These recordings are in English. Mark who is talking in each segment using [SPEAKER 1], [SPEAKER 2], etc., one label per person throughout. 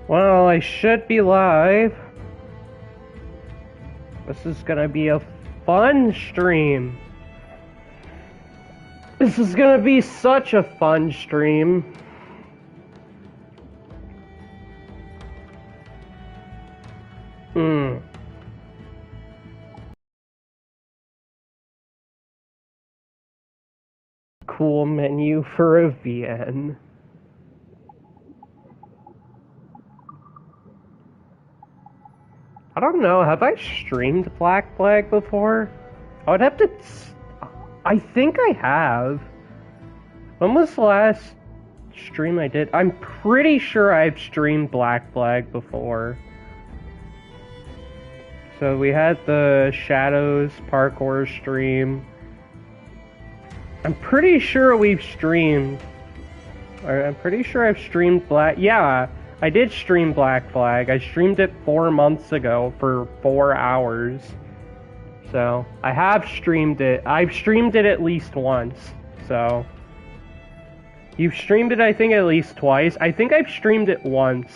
[SPEAKER 1] Well, I should be live. This is gonna be a fun stream. This is gonna be such a fun stream. Cool menu for a VN. I don't know, have I streamed Black Flag before? I would have to... I think I have. When was the last stream I did? I'm pretty sure I've streamed Black Flag before. So we had the Shadows Parkour stream. I'm pretty sure we've streamed... I'm pretty sure I've streamed Black... Yeah, I did stream Black Flag. I streamed it 4 months ago for 4 hours. So, I have streamed it. I've streamed it at least once. So... You've streamed it, I think, at least twice. I think I've streamed it once.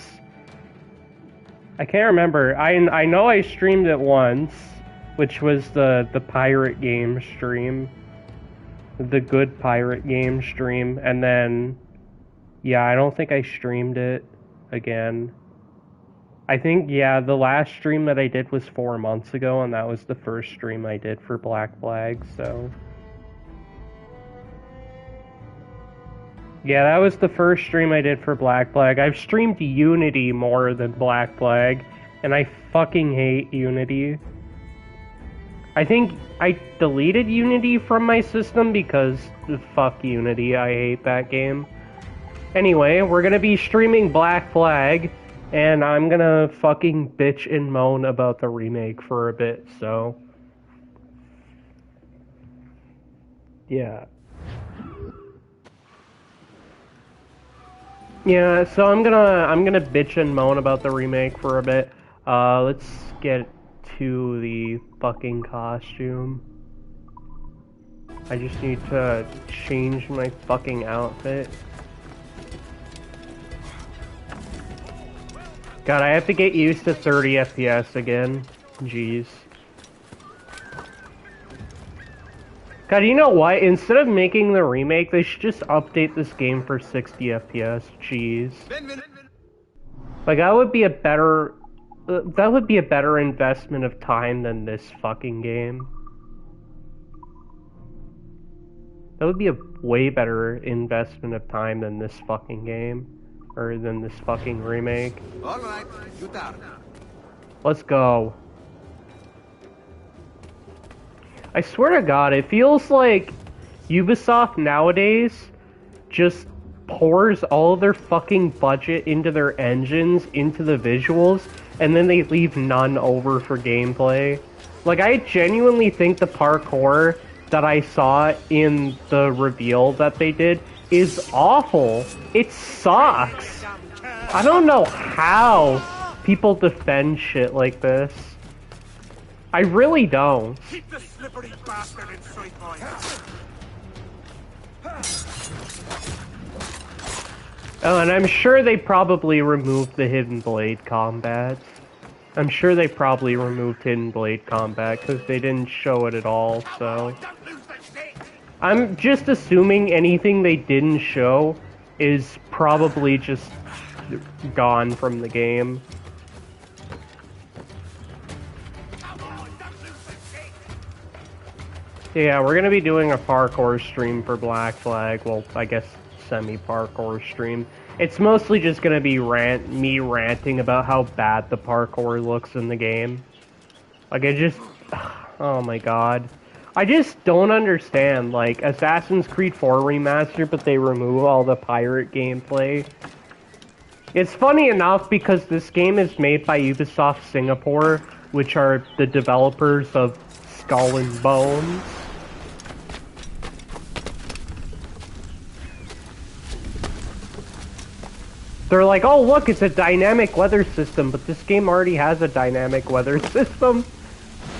[SPEAKER 1] I can't remember. I know I streamed it once, which was the pirate game stream. The good pirate game stream, and then... Yeah, I don't think I streamed it again. I think, yeah, the last stream that I did was 4 months ago, and that was the first stream I did for Black Flag, so... Yeah, that was the first stream I did for Black Flag. I've streamed Unity more than Black Flag, and I fucking hate Unity. I think I deleted Unity from my system because fuck Unity, I hate that game. Anyway, we're gonna be streaming Black Flag, and I'm gonna fucking bitch and moan about the remake for a bit, so... Yeah. Yeah, so I'm gonna bitch and moan about the remake for a bit. Let's get to the fucking costume. I just need to change my fucking outfit. God, I have to get used to 30 FPS again. Jeez. God, you know what? Instead of making the remake, they should just update this game for 60 FPS. Jeez. Like, that would be a better... that would be a better investment of time than this fucking game. That would be a way better investment of time than this fucking game. Or than this fucking remake.
[SPEAKER 2] Alright, you down.
[SPEAKER 1] Let's go. I swear to God, it feels like Ubisoft nowadays just pours all their fucking budget into their engines, into the visuals, and then they leave none over for gameplay. Like, I genuinely think the parkour that I saw in the reveal that they did is awful. It sucks. I don't know how people defend shit like this. I really don't.
[SPEAKER 2] Keep the slippery bastard in sight, boys.
[SPEAKER 1] Oh, and I'm sure they probably removed the Hidden Blade combat. I'm sure they probably removed Hidden Blade combat because they didn't show it at all, so... I'm just assuming anything they didn't show is probably just gone from the game. Yeah, we're gonna be doing a parkour stream for Black Flag. Well, I guess semi-parkour stream. It's mostly just gonna be me ranting about how bad the parkour looks in the game. Like, I just... Oh my god. I just don't understand, like, Assassin's Creed 4 Remastered, but they remove all the pirate gameplay. It's funny enough because this game is made by Ubisoft Singapore, which are the developers of Skull and Bones. They're like, oh look, it's a dynamic weather system, but this game already has a dynamic weather system.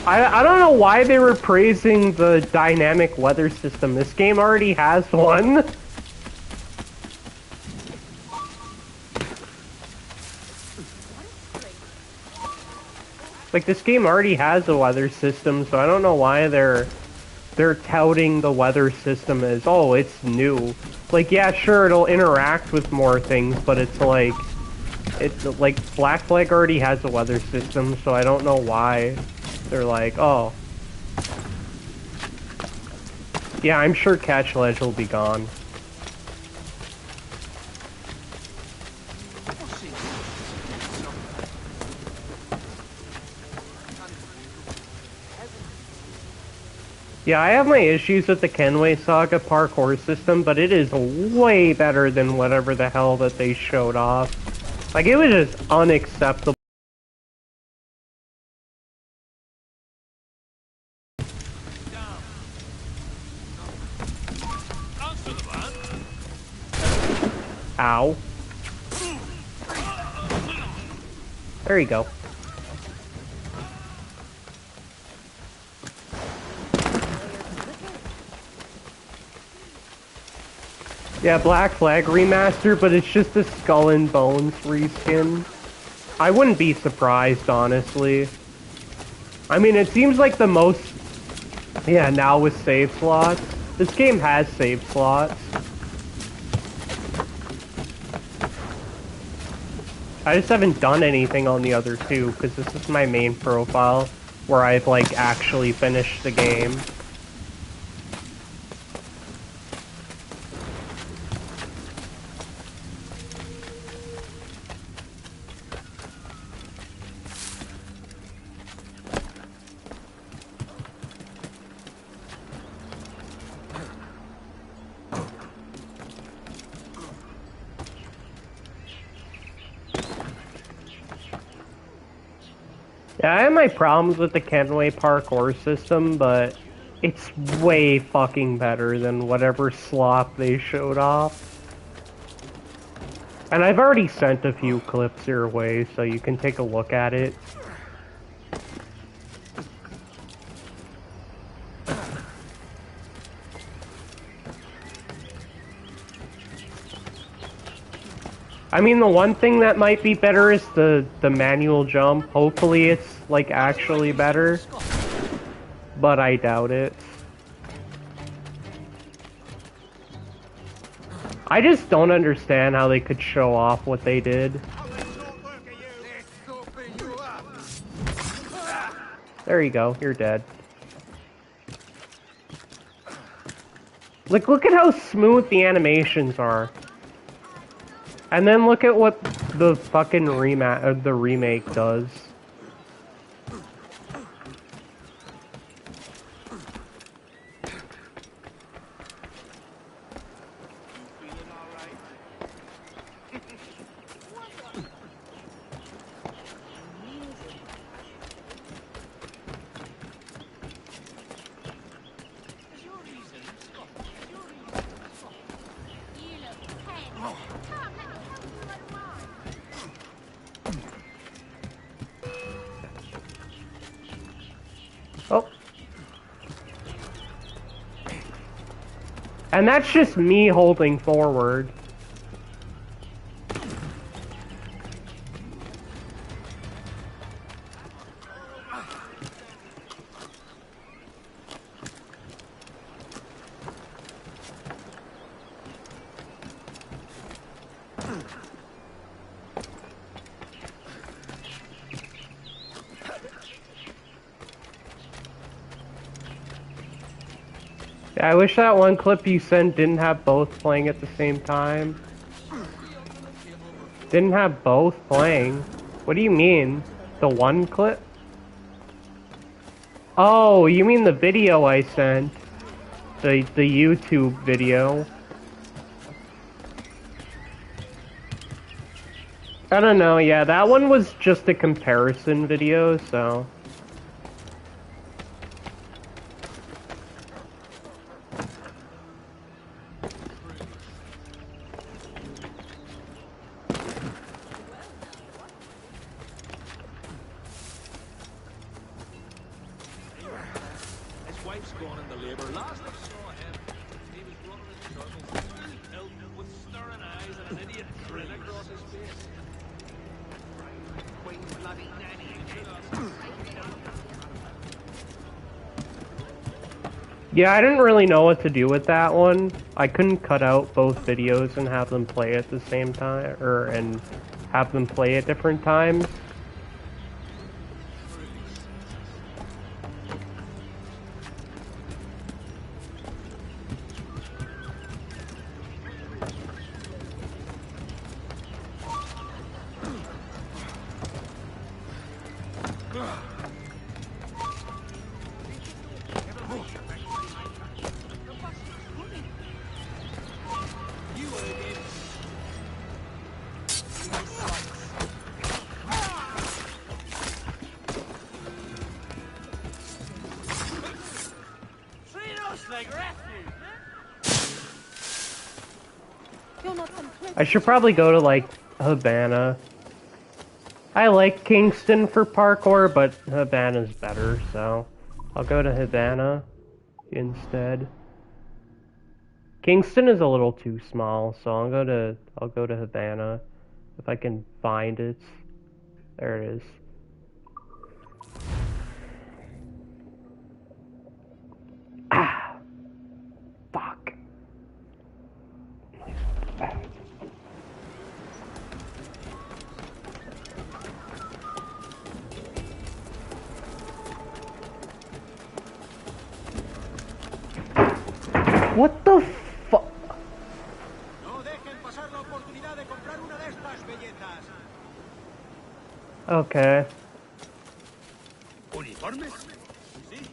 [SPEAKER 1] I don't know why they were praising the dynamic weather system. This game already has one. Like, this game already has a weather system, so I don't know why they're touting the weather system as, oh, it's new. Like, yeah, sure, it'll interact with more things, but it's like Black Flag already has a weather system, so I don't know why they're like, oh. Yeah, I'm sure Catch Ledge will be gone. Yeah, I have my issues with the Kenway Saga parkour system, but it is way better than whatever the hell that they showed off. Like, it was just unacceptable. Ow. There you go. Yeah, Black Flag remaster, but it's just a Skull and Bones reskin. I wouldn't be surprised, honestly. I mean, it seems like the most... Yeah, now with save slots. This game has save slots. I just haven't done anything on the other two, because this is my main profile, where I've, like, actually finished the game. Yeah, I have my problems with the Kenway parkour system, but it's way fucking better than whatever slop they showed off. And I've already sent a few clips your way, so you can take a look at it. I mean, the one thing that might be better is the manual jump. Hopefully it's, like, actually better. But I doubt it. I just don't understand how they could show off what they did. There you go, you're dead. Like, look at how smooth the animations are. And then look at what the fucking remake does. Oh. And that's just me holding forward. Yeah, I wish that one clip you sent didn't have both playing at the same time. Didn't have both playing. What do you mean? The one clip? Oh, you mean the video I sent. The YouTube video. I don't know, yeah, that one was just a comparison video, so... Yeah, I didn't really know what to do with that one. I couldn't cut out both videos and have them play at the same time, and have them play at different times. I should probably go to, like, Havana. I like Kingston for parkour, but Havana's better, so I'll go to Havana instead. Kingston is a little too small, so I'll go to Havana if I can find it. There it is. Ah, fuck. What the fuck?
[SPEAKER 2] No dejen pasar la oportunidad de comprar una de estas bellezas.
[SPEAKER 1] Okay.
[SPEAKER 2] ¿Uniformes? Sí.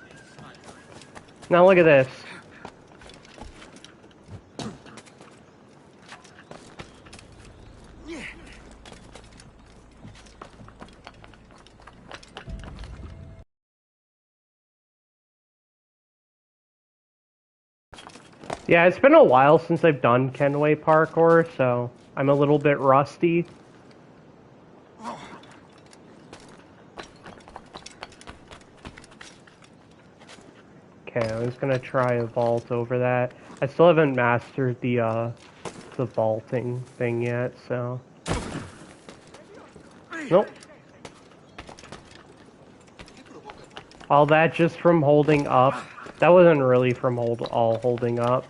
[SPEAKER 1] Now look at this. Yeah, it's been a while since I've done Kenway parkour, so I'm a little bit rusty. Okay, I was gonna try a vault over that. I still haven't mastered the vaulting thing yet, so... Nope. All that just from holding up. That wasn't really from holding up.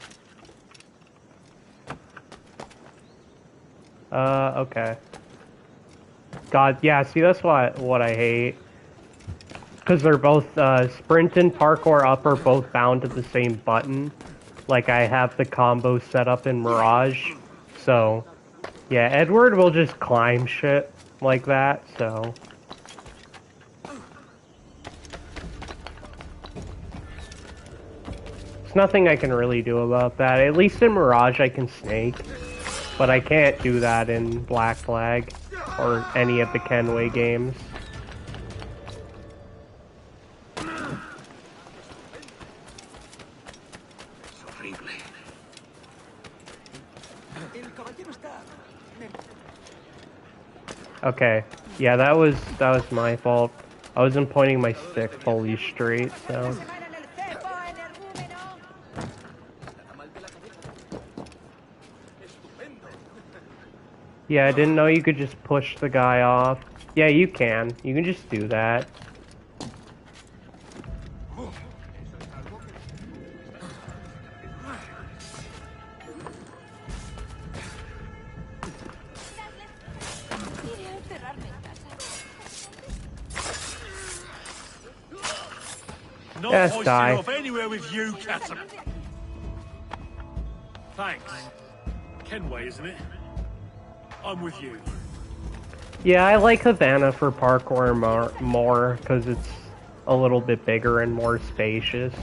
[SPEAKER 1] Okay. God, yeah, see, that's what I hate. Because they're both, sprint and parkour up are both bound to the same button. Like, I have the combo set up in Mirage. So, yeah, Edward will just climb shit like that, so... There's nothing I can really do about that. At least in Mirage I can snake. But I can't do that in Black Flag. Or any of the Kenway games. Okay. Yeah, that was my fault. I wasn't pointing my stick fully straight, so... Yeah, I didn't know you could just push the guy off. Yeah, you can. You can just do that. Yes, die.
[SPEAKER 2] Off anywhere with you, Catherine. Thanks. Kenway, isn't it? I'm with you.
[SPEAKER 1] Yeah, I like Havana for parkour more because it's a little bit bigger and more spacious.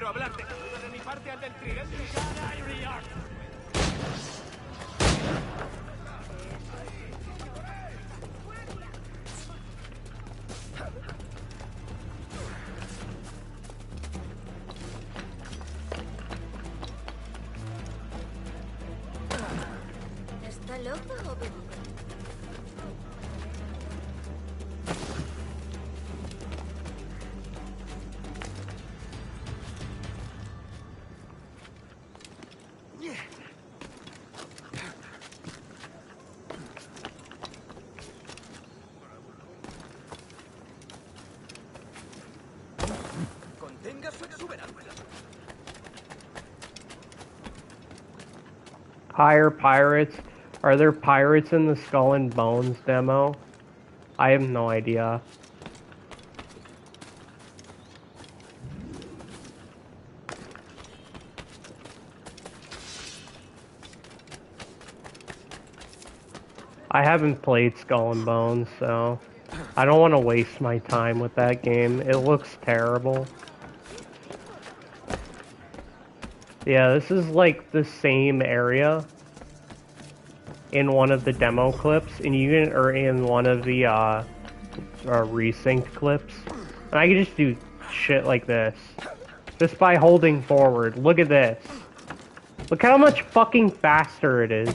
[SPEAKER 2] quiero hablarte. De mi parte al del tridente.
[SPEAKER 3] ¿Está loco o qué?
[SPEAKER 2] Contenga su exuberancia.
[SPEAKER 1] Hire pirates. Are there pirates in the Skull and Bones demo? I have no idea. I haven't played Skull and Bones, so I don't want to waste my time with that game. It looks terrible. Yeah, this is like the same area in one of the demo clips, and you can, or in one of the resynced clips. And I can just do shit like this. Just by holding forward. Look at this. Look how much fucking faster it is.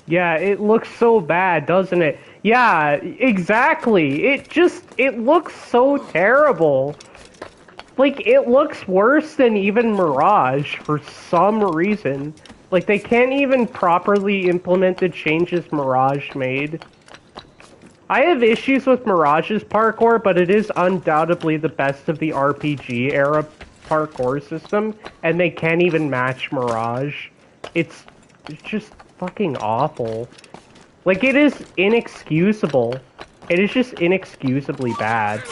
[SPEAKER 1] Yeah, it looks so bad, doesn't it? Yeah, exactly. It looks so terrible. Like, it looks worse than even Mirage for some reason. Like, they can't even properly implement the changes Mirage made. I have issues with Mirage's parkour, but it is undoubtedly the best of the RPG era parkour system, and they can't even match Mirage. It's just fucking awful. Like, it is inexcusable. It is just inexcusably bad.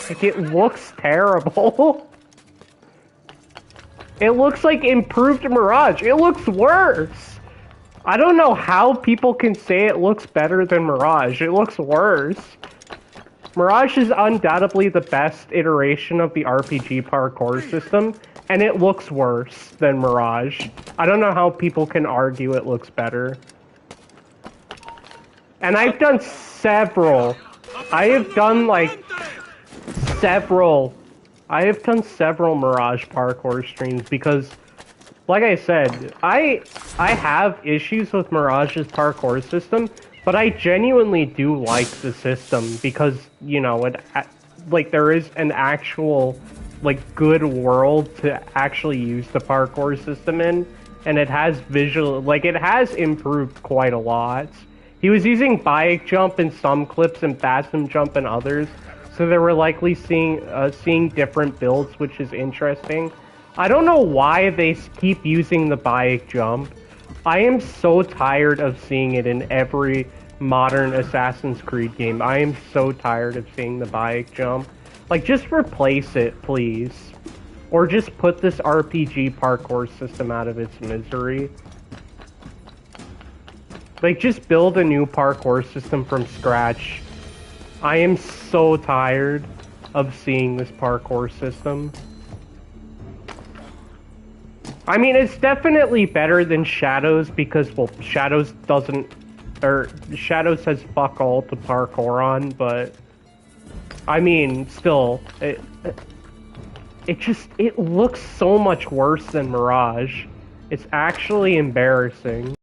[SPEAKER 1] Like, it looks terrible. It looks like improved Mirage. It looks worse. I don't know how people can say it looks better than Mirage. It looks worse. Mirage is undoubtedly the best iteration of the RPG parkour system, and it looks worse than Mirage. I don't know how people can argue it looks better. And I've done several. I have done several Mirage parkour streams because, like I said, I have issues with Mirage's parkour system, but I genuinely do like the system because, you know, there is an actual, good world to actually use the parkour system in, and it has it has improved quite a lot. He was using bike jump in some clips and Phantom jump in others, so they were likely seeing different builds, which is interesting. I don't know why they keep using the bike jump. I am so tired of seeing it in every modern Assassin's Creed game. I am so tired of seeing the bike jump. Like, just replace it, please. Or just put this RPG parkour system out of its misery. Like, just build a new parkour system from scratch. I am so tired of seeing this parkour system. I mean, it's definitely better than Shadows because, well, Shadows has fuck all to parkour on, but I mean, still, it looks so much worse than Mirage. It's actually embarrassing.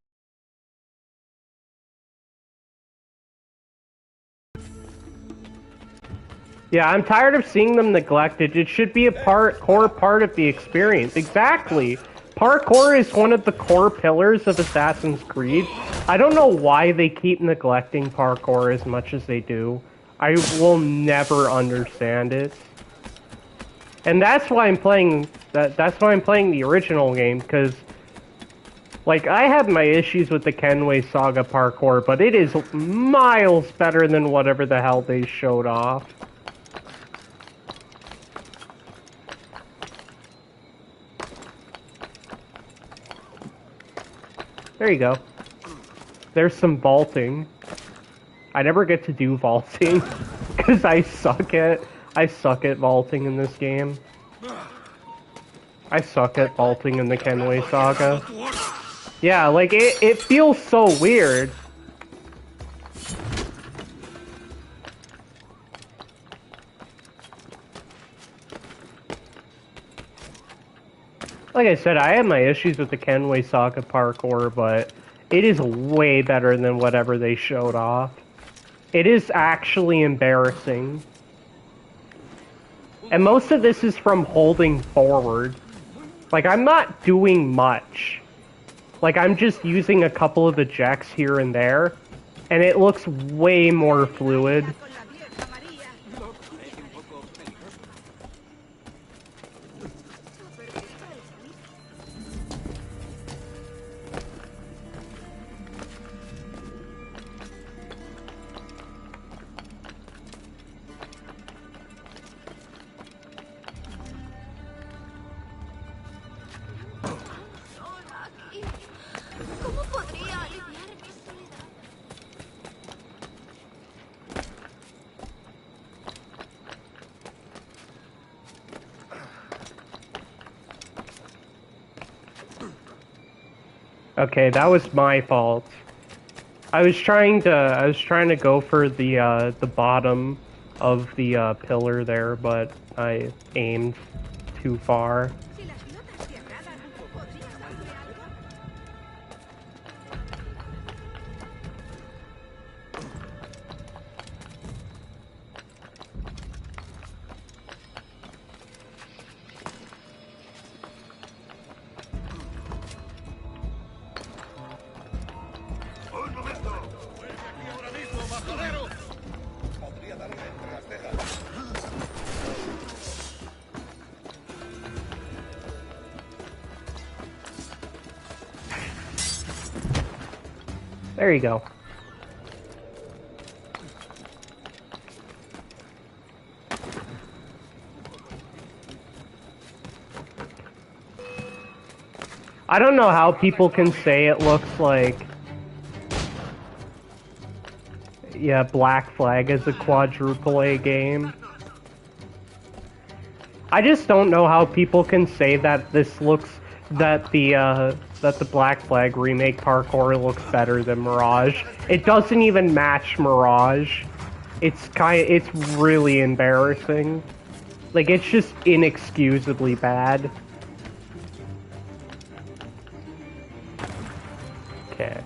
[SPEAKER 1] Yeah, I'm tired of seeing them neglected. It should be a core part of the experience. Exactly. Parkour is one of the core pillars of Assassin's Creed. I don't know why they keep neglecting parkour as much as they do. I will never understand it. And that's why I'm playing that's why I'm playing the original game, because I have my issues with the Kenway Saga parkour, but it is miles better than whatever the hell they showed off. There you go. There's some vaulting. I never get to do vaulting because I suck at vaulting in this game. I suck at vaulting in the Kenway Saga. Yeah, like it feels so weird. Like I said, I have my issues with the Kenway Saga parkour, but it is way better than whatever they showed off. It is actually embarrassing. And most of this is from holding forward. Like, I'm not doing much. Like, I'm just using a couple of ejects here and there, and it looks way more fluid.
[SPEAKER 3] ¿Cómo podría aliviar mi soledad?
[SPEAKER 1] Okay, that was my fault. I was trying to go for the bottom of the pillar there, but I aimed too far.
[SPEAKER 3] Si las notas te agradan, ¿podrías darle algo?
[SPEAKER 2] ¡Un momento! ¡Vuelve aquí ahora mismo, majadero! Podría darle entre las cejas.
[SPEAKER 1] There you go. I don't know how people can say it looks like... Yeah, Black Flag is a quadruple A game. I just don't know how people can say that this looks... that the Black Flag remake parkour looks better than Mirage. It doesn't even match Mirage. It's really embarrassing. Like, it's just inexcusably bad. Okay.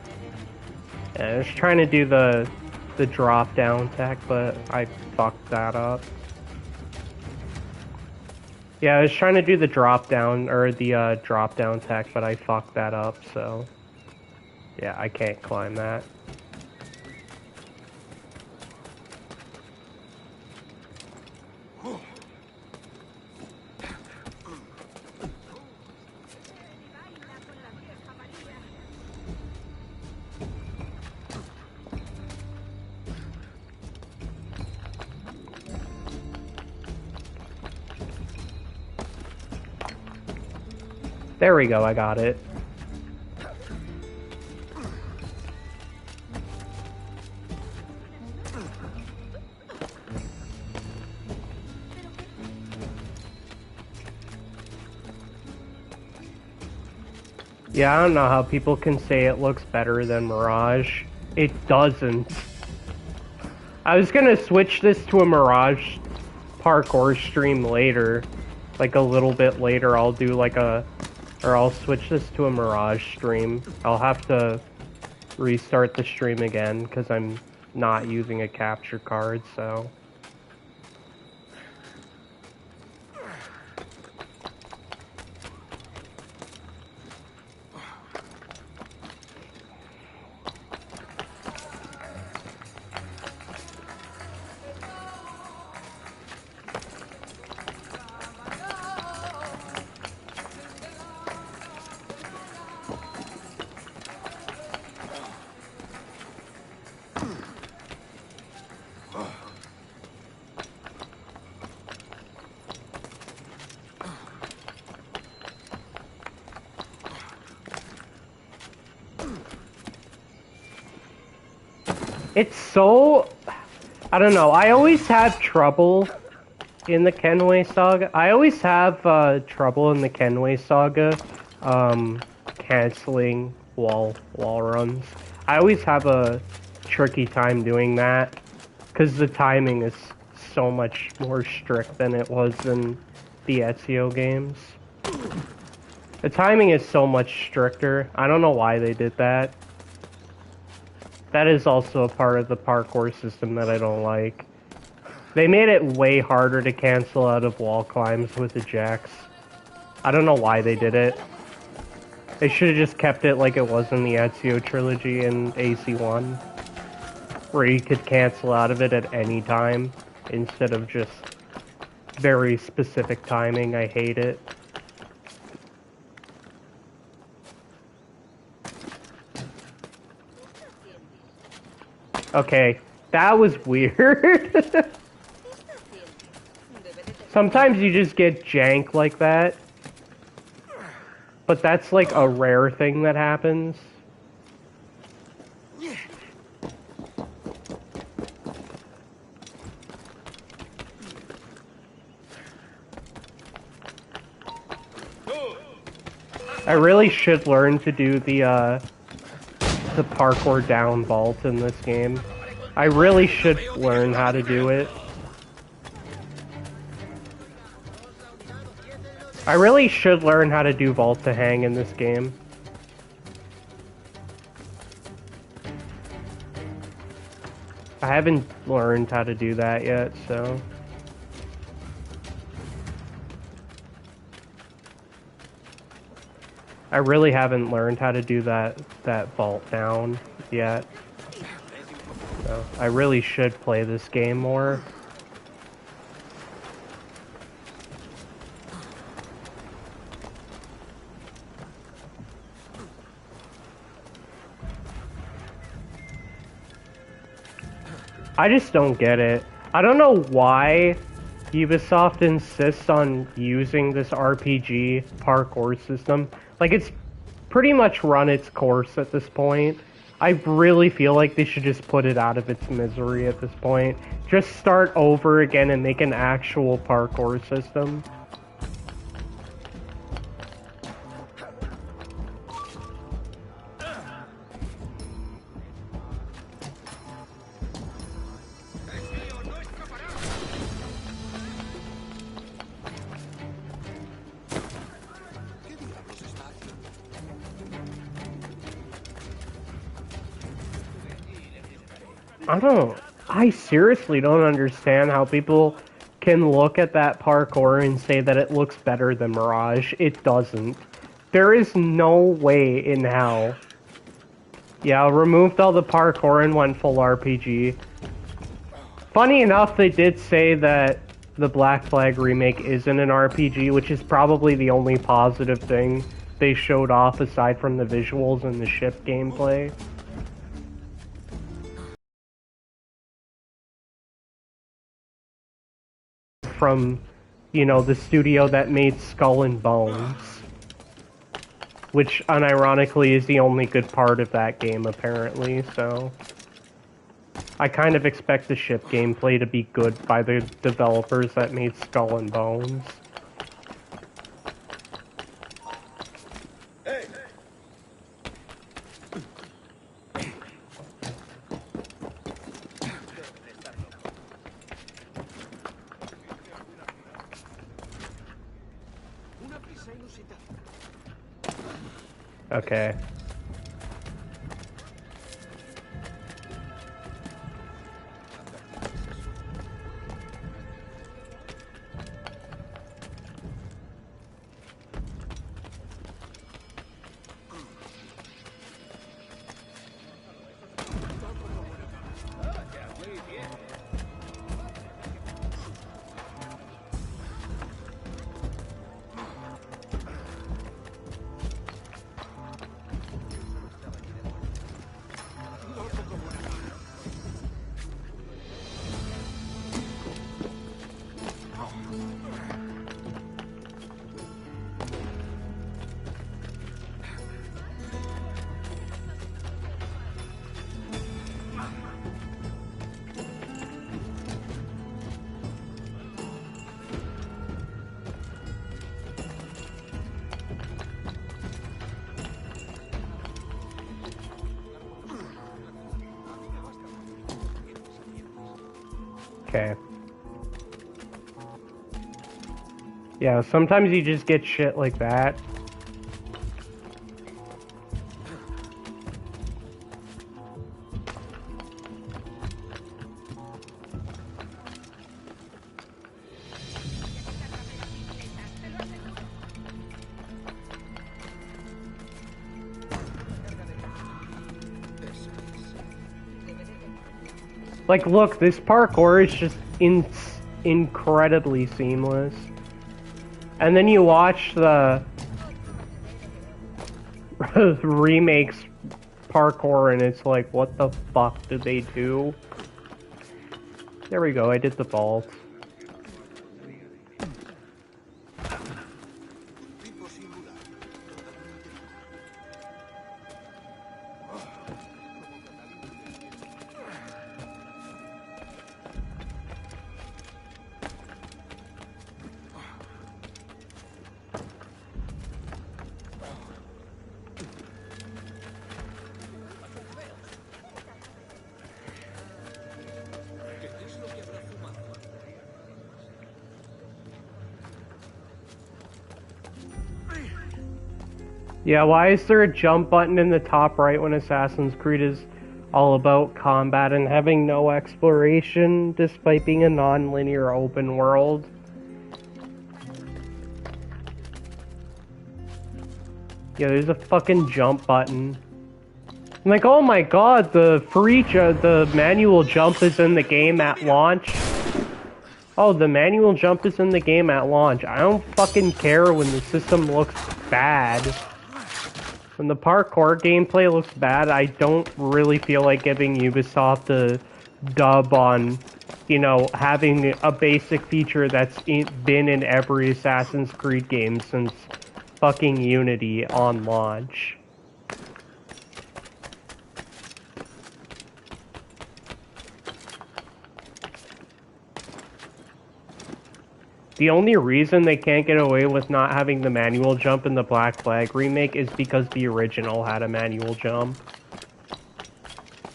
[SPEAKER 1] Yeah, I was trying to do the drop down tech, but I fucked that up. Yeah, I was trying to do the drop down, or the drop down tech, but I fucked that up, so... Yeah, I can't climb that. There we go, I got it. Yeah, I don't know how people can say it looks better than Mirage. It doesn't. I was gonna switch this to a Mirage parkour stream later. Like a little bit later, I'll do like a... Or I'll switch this to a Mirage stream. I'll have to restart the stream again because I'm not using a capture card, so... It's so... I don't know, I always have trouble in the Kenway Saga. I always have trouble in the Kenway Saga canceling wall runs. I always have a tricky time doing that because the timing is so much more strict than it was in the Ezio games. The timing is so much stricter. I don't know why they did that. That is also a part of the parkour system that I don't like. They made it way harder to cancel out of wall climbs with the jacks. I don't know why they did it. They should have just kept it like it was in the Ezio trilogy in AC1, where you could cancel out of it at any time, instead of just very specific timing. I hate it. Okay, that was weird. Sometimes you just get jank like that. But that's like a rare thing that happens. I really should learn to do the parkour down vault in this game. I really should learn how to do it. I really should learn how to do vault to hang in this game. I haven't learned how to do that yet, so... I really haven't learned how to do that vault down yet. So I really should play this game more. I just don't get it. I don't know why Ubisoft insists on using this RPG parkour system. Like, it's pretty much run its course at this point. I really feel like they should just put it out of its misery at this point. Just start over again and make an actual parkour system. I seriously don't understand how people can look at that parkour and say that it looks better than Mirage. It doesn't. There is no way in hell. Yeah, I removed all the parkour and went full RPG. Funny enough, they did say that the Black Flag remake isn't an RPG, which is probably the only positive thing they showed off aside from the visuals and the ship gameplay. From, you know, the studio that made Skull and Bones, which unironically is the only good part of that game apparently, so I kind of expect the ship gameplay to be good by the developers that made Skull and Bones. Okay. Okay. Yeah, sometimes you just get shit like that. Like, look, this parkour is just incredibly seamless. And then you watch the remakes parkour and it's like, what the fuck did they do? There we go, I did the vault. Yeah, why is there a jump button in the top right when Assassin's Creed is all about combat and having no exploration despite being a non-linear open world? Yeah, there's a fucking jump button. I'm like, oh my god, the manual jump is in the game at launch. Oh, the manual jump is in the game at launch. I don't fucking care when the system looks bad. When the parkour gameplay looks bad, I don't really feel like giving Ubisoft a dub on, you know, having a basic feature that's been in every Assassin's Creed game since fucking Unity on launch. The only reason they can't get away with not having the manual jump in the Black Flag remake is because the original had a manual jump.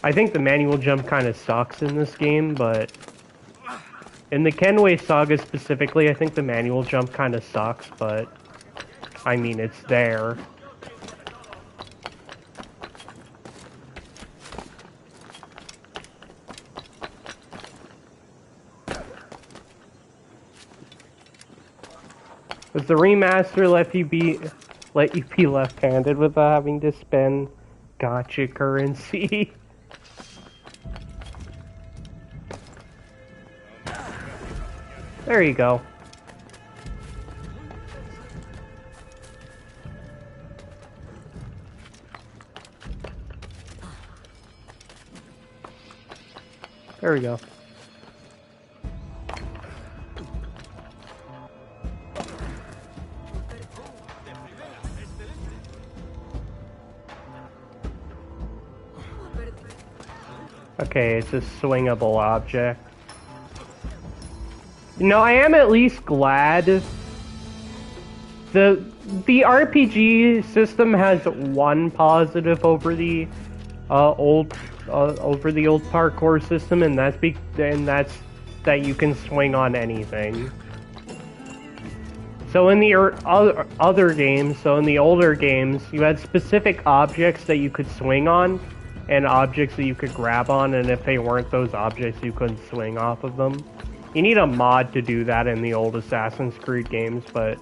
[SPEAKER 1] I think the manual jump kind of sucks in this game, but in the Kenway Saga specifically, I think the manual jump kind of sucks, but I mean, it's there. Does the remaster let you be left-handed without having to spend gotcha currency? There you go. There we go. Okay, it's a swingable object. No, I am at least glad the RPG system has one positive over the old parkour system, and that's that you can swing on anything. So in the other games, so in the older games, you had specific objects that you could swing on, and objects that you could grab on, and if they weren't those objects, you couldn't swing off of them. You need a mod to do that in the old Assassin's Creed games, but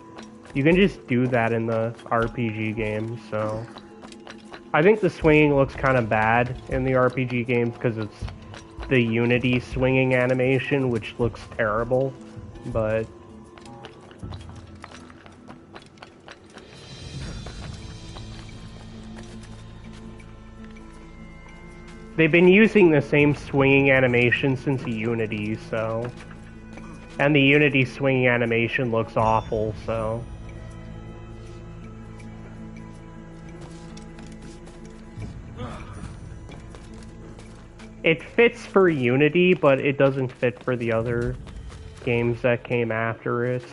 [SPEAKER 1] you can just do that in the RPG games, so... I think the swinging looks kind of bad in the RPG games because it's the Unity swinging animation, which looks terrible, but... They've been using the same swinging animation since Unity, so... And the Unity swinging animation looks awful, so... It fits for Unity, but it doesn't fit for the other games that came after it.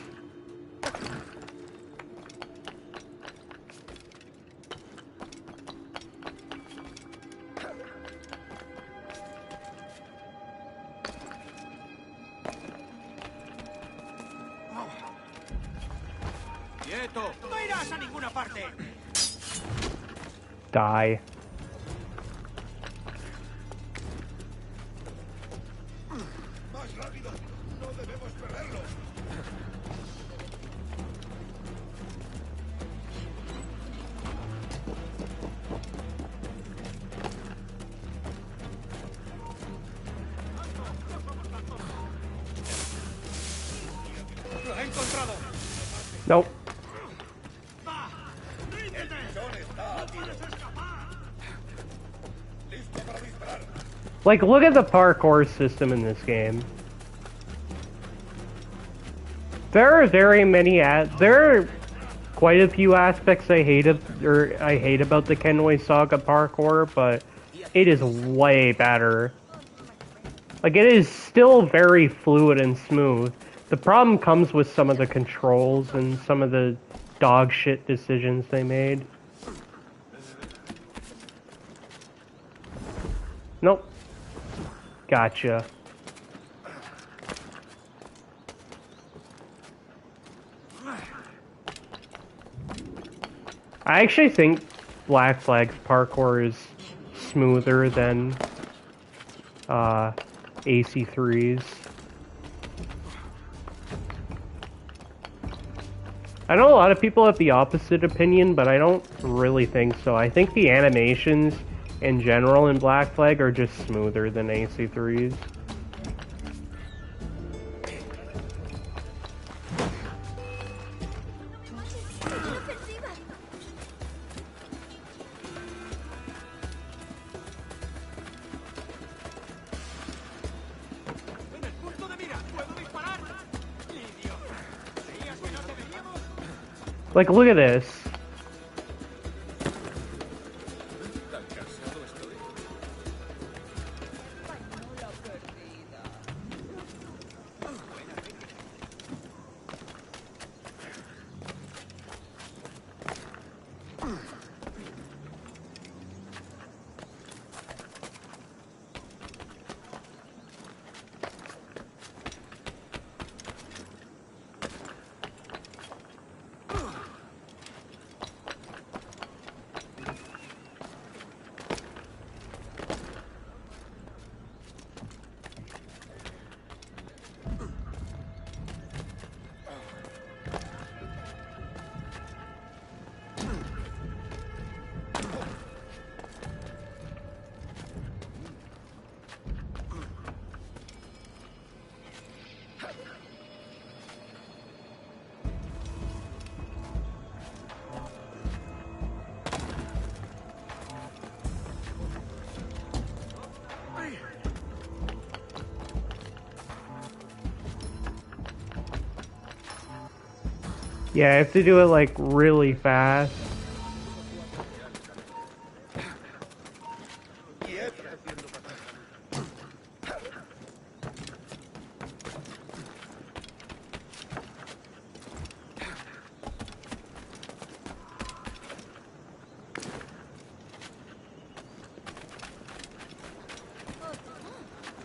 [SPEAKER 2] quieto! ¡No irás a ninguna parte!
[SPEAKER 1] Die.
[SPEAKER 2] ¡Más rápido! ¡No debemos perderlo! ¡Lo he encontrado!
[SPEAKER 1] Nope.
[SPEAKER 2] ¡El pisón está a tiro! ¡Listo para disparar!
[SPEAKER 1] Like, look at the parkour system in this game. There are very many there are quite a few aspects I hate about the Kenway Saga parkour, but it is way better. Like, it is still very fluid and smooth. The problem comes with some of the controls and some of the dog shit decisions they made. Nope. Gotcha. I actually think Black Flag's parkour is smoother than AC3's. I know a lot of people have the opposite opinion, but I don't really think so. I think the animations in general in Black Flag are just smoother than AC3's.
[SPEAKER 2] ¡En el punto de mira! ¡Puedo disparar! ¡Idiota! ¿Creías que no te veíamos?
[SPEAKER 1] Like, look at this.
[SPEAKER 2] Tan cansado estoy.
[SPEAKER 1] Yeah, I have to do it like really fast.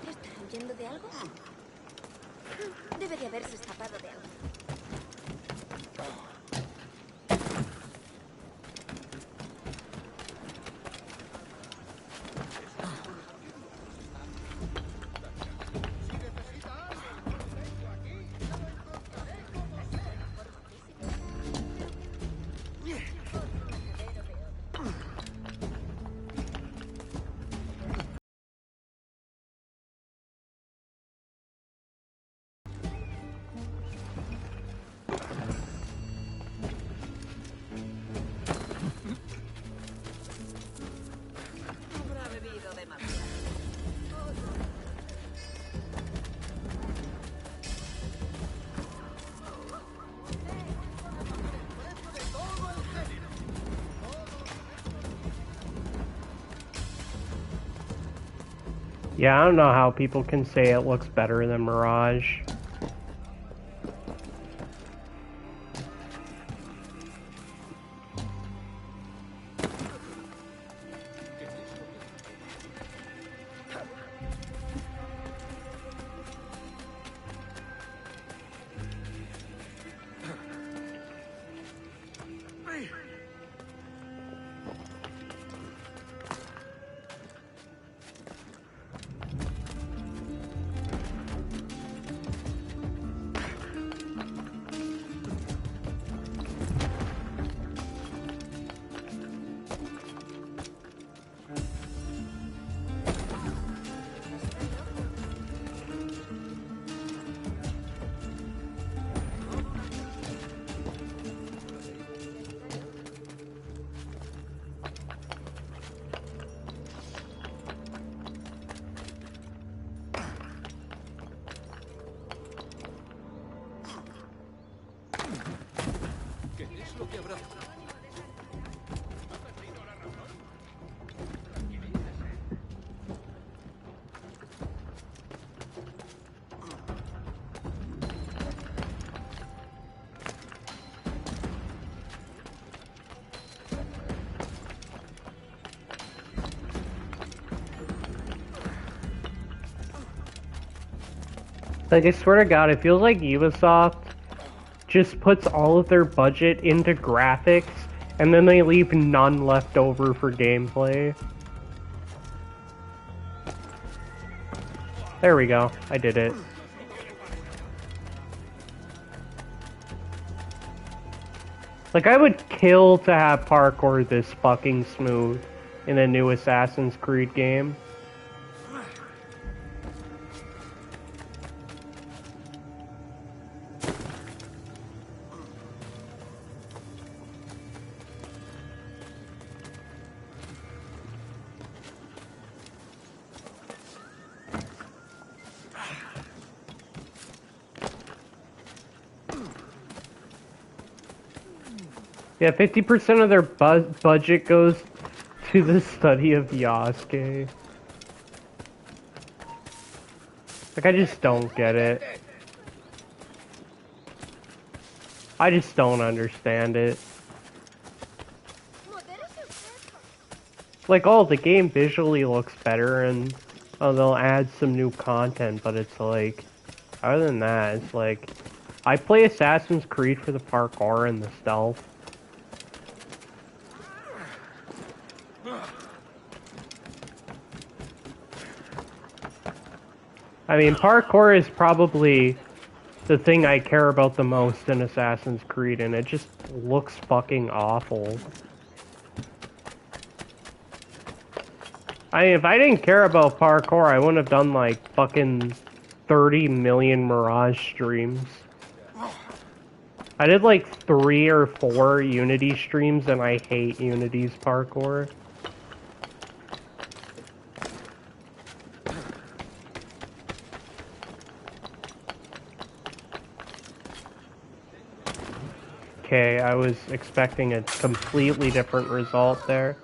[SPEAKER 3] ¿Está huyendo de algo? Debe de haberse escapado de algo. Habrá bebido demasiado.
[SPEAKER 1] Yeah, I don't know how people can say it looks better than Mirage. Like, I swear to God, it feels like Ubisoft just puts all of their budget into graphics, and then they leave none left over for gameplay. There we go. I did it. Like, I would kill to have parkour this fucking smooth in a new Assassin's Creed game. Yeah, 50% of their budget goes to the study of Yasuke. Like, I just don't get it. I just don't understand it. Like, oh, the game visually looks better and oh, they'll add some new content, but it's like, other than that, it's like, I play Assassin's Creed for the parkour and the stealth. I mean, parkour is probably the thing I care about the most in Assassin's Creed, and it just looks fucking awful. I mean, if I didn't care about parkour, I wouldn't have done like fucking 30 million Mirage streams. I did like 3 or 4 Unity streams, and I hate Unity's parkour. Okay, I was expecting a completely different result there.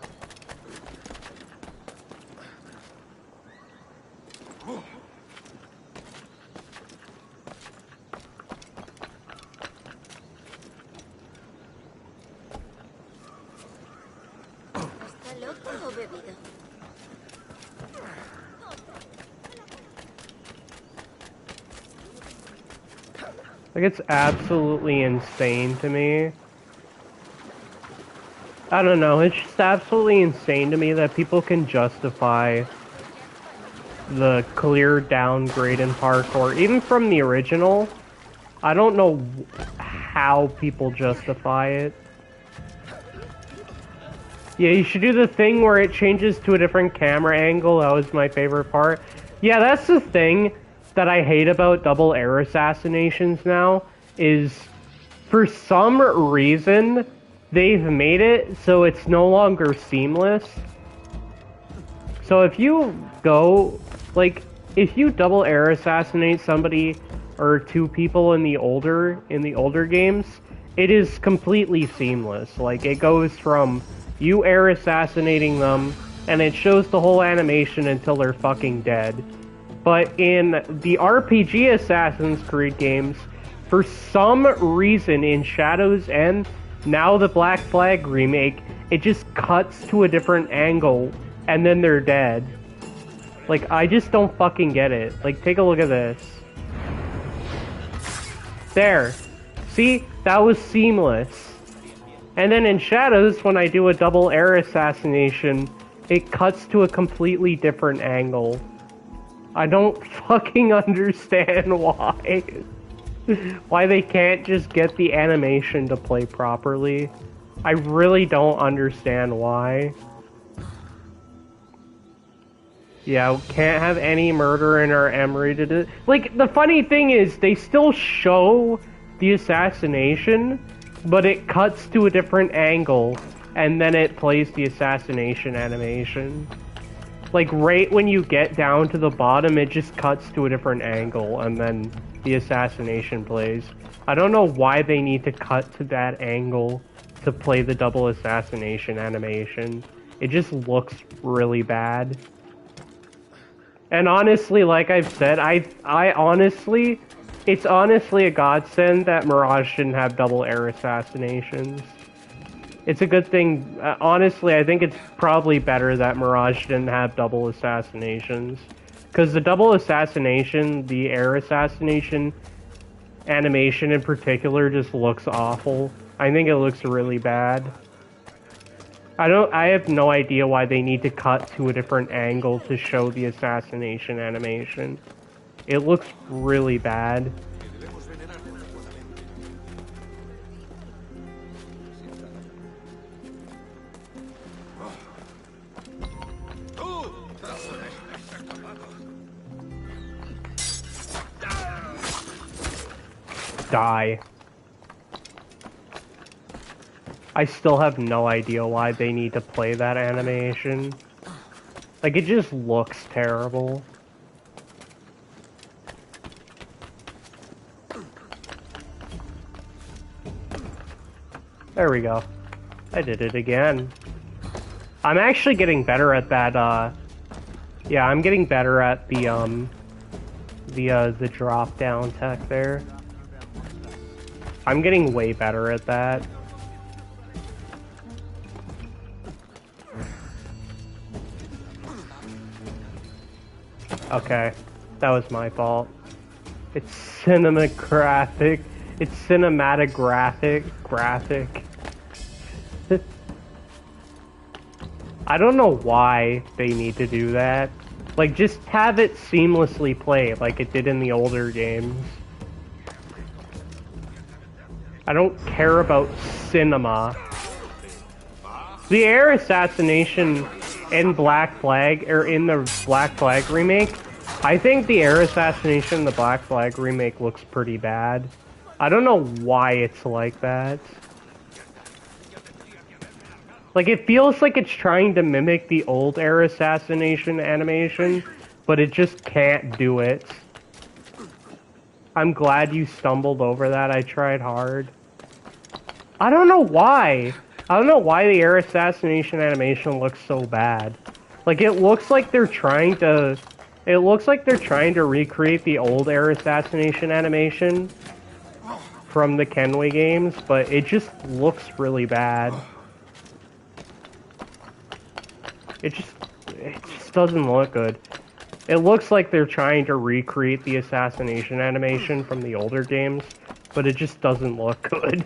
[SPEAKER 1] Like, it's absolutely insane to me. I don't know, it's just absolutely insane to me that people can justify the clear downgrade in parkour, even from the original. I don't know how people justify it. Yeah, you should do the thing where it changes to a different camera angle. That was my favorite part. Yeah, that's the thing that I hate about double air assassinations now, is for some reason they've made it so it's no longer seamless. So if you go, like, if you double air assassinate somebody or 2 people in the older games, it is completely seamless. Like, it goes from you air assassinating them and it shows the whole animation until they're fucking dead. But in the RPG Assassin's Creed games, for some reason in Shadows and now the Black Flag remake, it just cuts to a different angle and then they're dead. Like, I just don't fucking get it. Like, take a look at this. There. See? That was seamless. And then in Shadows, when I do a double air assassination, it cuts to a completely different angle. I don't fucking understand why. Why they can't just get the animation to play properly. I really don't understand why. Yeah, can't have any murder in our Emery to do. Like, the funny thing is, they still show the assassination, but it cuts to a different angle, and then it plays the assassination animation. Like, right when you get down to the bottom, it just cuts to a different angle, and then the assassination plays. I don't know why they need to cut to that angle to play the double assassination animation. It just looks really bad. And honestly, like I've said, I honestly, it's honestly a godsend that Mirage didn't have double air assassinations. It's a good thing. Honestly, I think it's probably better that Mirage didn't have double assassinations. Because the double assassination, the air assassination animation in particular just looks awful. I think it looks really bad. I have no idea why they need to cut to a different angle to show the assassination animation. It looks really bad. Die. I still have no idea why they need to play that animation. Like, it just looks terrible. There we go. I did it again. I'm actually getting better at that, yeah, I'm getting better at the drop down tech there. I'm getting way better at that. Okay, that was my fault. It's cinematographic. It's graphic. I don't know why they need to do that. Like, just have it seamlessly play like it did in the older games. I don't care about cinema. The air assassination in Black Flag, or in the Black Flag remake, I think the air assassination in the Black Flag remake looks pretty bad. I don't know why it's like that. Like, it feels like it's trying to mimic the old air assassination animation, but it just can't do it. I'm glad you stumbled over that. I tried hard. I don't know why. I don't know why the air assassination animation looks so bad. Like, it looks like they're trying to... It looks like they're trying to recreate the old air assassination animation from the Kenway games, but it just looks really bad. It just doesn't look good. It looks like they're trying to recreate the assassination animation from the older games, but it just doesn't look good.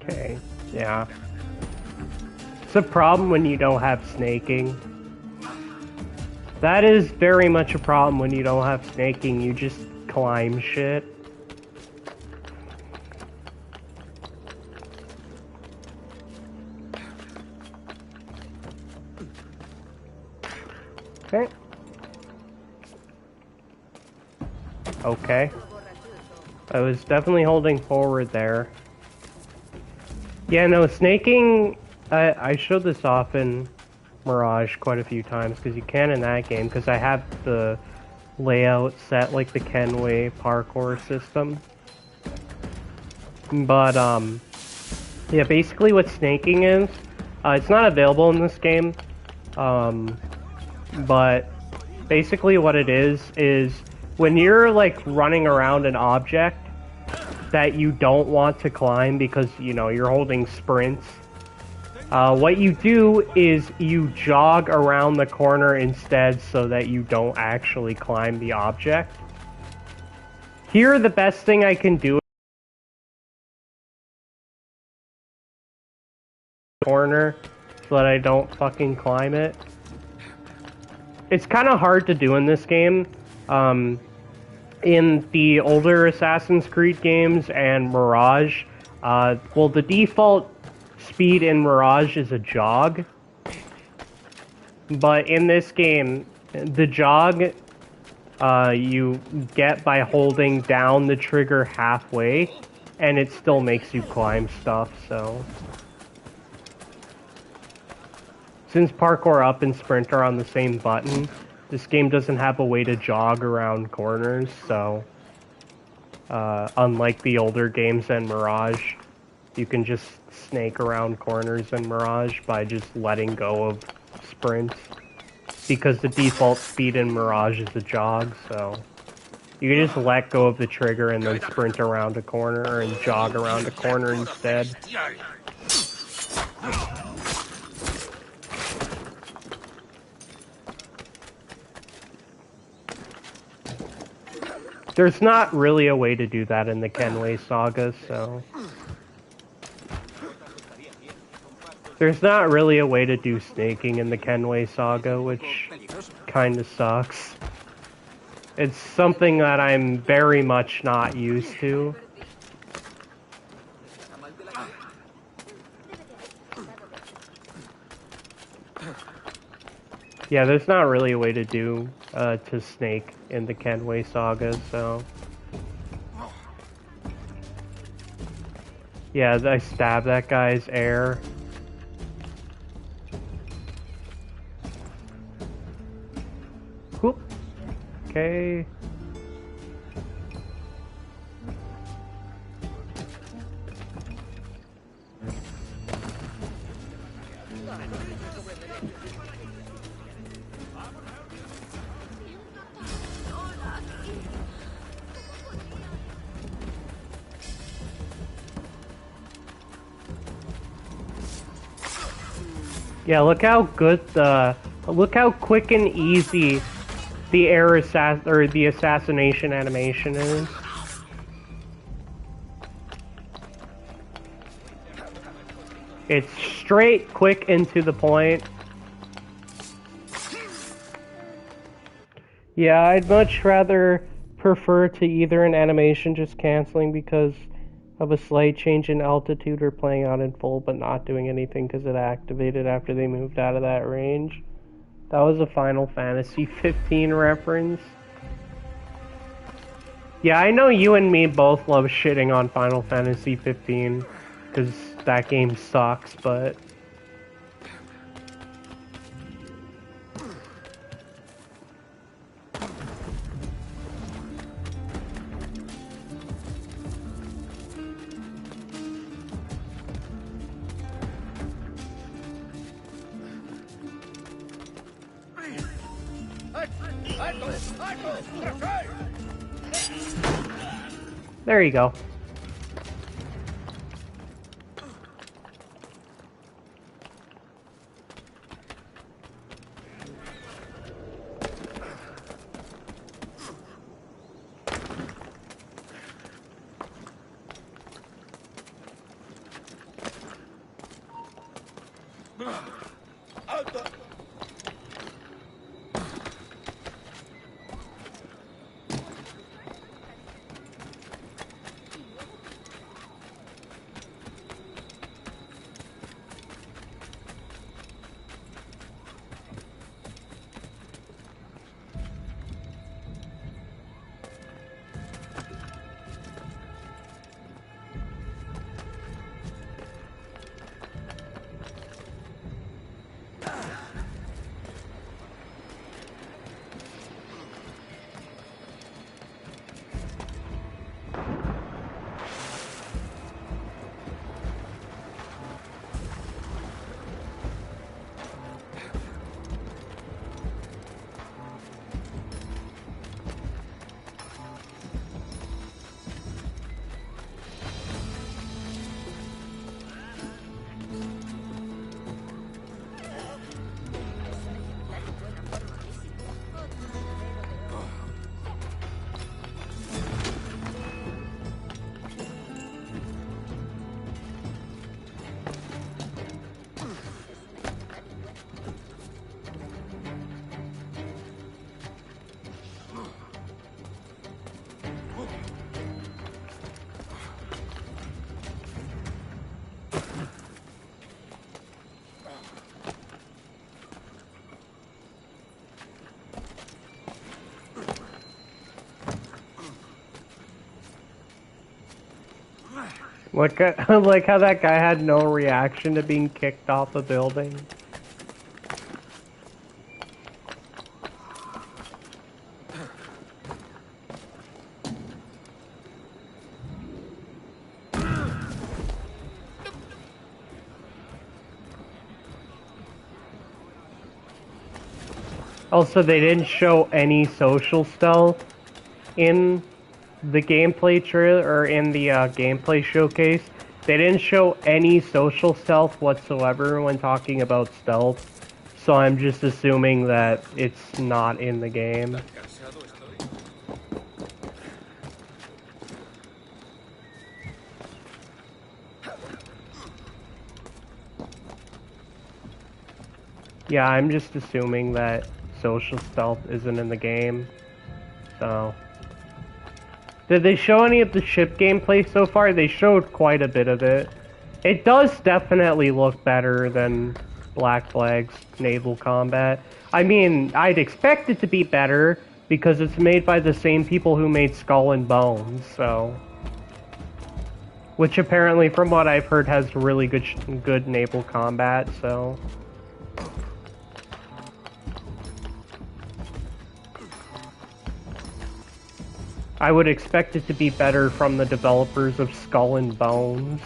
[SPEAKER 1] Okay, yeah. It's a problem when you don't have snaking. That is very much a problem when you don't have snaking, you just climb shit. Okay. Okay. I was definitely holding forward there. Yeah, no, snaking, I showed this off in Mirage quite a few times, because you can in that game, because I have the layout set like the Kenway parkour system. But, yeah, basically what snaking is, it's not available in this game, but basically what it is when you're, like, running around an object that you don't want to climb because, you know, you're holding sprints, what you do is you jog around the corner instead so that you don't actually climb the object. Here, the best thing I can do is corner so that I don't fucking climb it. It's kind of hard to do in this game. In the older Assassin's Creed games and Mirage, well, the default speed in Mirage is a jog. But in this game, the jog you get by holding down the trigger halfway, and it still makes you climb stuff, so... Since parkour up and sprint are on the same button, this game doesn't have a way to jog around corners, so... unlike the older games and Mirage, you can just snake around corners in Mirage by just letting go of sprints. Because the default speed in Mirage is a jog, so... You can just let go of the trigger and then sprint around a corner and jog around a corner instead. There's not really a way to do that in the Kenway Saga, so... There's not really a way to do snaking in the Kenway Saga, which kinda sucks. It's something that I'm very much not used to. Yeah, there's not really a way to do, to snake in the Kenway Saga, so... Yeah, I stabbed that guy's air. Whoop. Okay. Yeah, look how good look how quick and easy the the assassination animation is. It's straight, quick, and to the point. Yeah, I'd much rather prefer to either an animation just canceling because of a slight change in altitude or playing out in full but not doing anything because it activated after they moved out of that range. That was a Final Fantasy 15 reference. Yeah, I know you and me both love shitting on Final Fantasy 15 because that game sucks, but... There you go. Look at like how that guy had no reaction to being kicked off a building. Also, they didn't show any social stealth in the gameplay trailer or in the gameplay showcase. They didn't show any social stealth whatsoever when talking about stealth. So I'm just assuming that it's not in the game.
[SPEAKER 2] ¿Tan cansado estoy?
[SPEAKER 1] Yeah, I'm just assuming that social stealth isn't in the game. So... Did they show any of the ship gameplay so far? They showed quite a bit of it. It does definitely look better than Black Flag's naval combat. I mean, I'd expect it to be better because it's made by the same people who made Skull and Bones, so... Which apparently, from what I've heard, has really good naval combat, so... I would expect it to be better from the developers of Skull and Bones.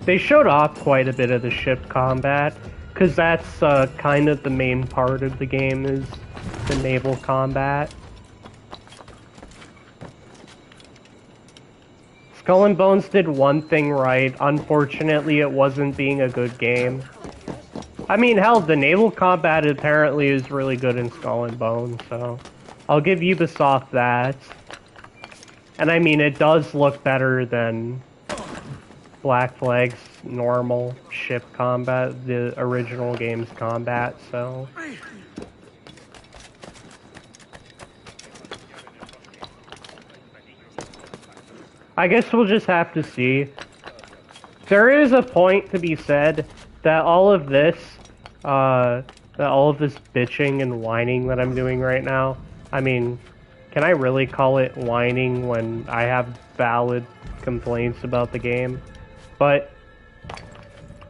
[SPEAKER 1] They showed off quite a bit of the ship combat, because that's kind of the main part of the game, is the naval combat. Skull and Bones did one thing right. Unfortunately, it wasn't being a good game. I mean, hell, the naval combat apparently is really good in Skull and Bones, so I'll give Ubisoft that. And I mean, it does look better than Black Flag's normal ship combat, the original game's combat, so... I guess we'll just have to see. There is a point to be said that all of this bitching and whining that I'm doing right now, I mean, can I really call it whining when I have valid complaints about the game? But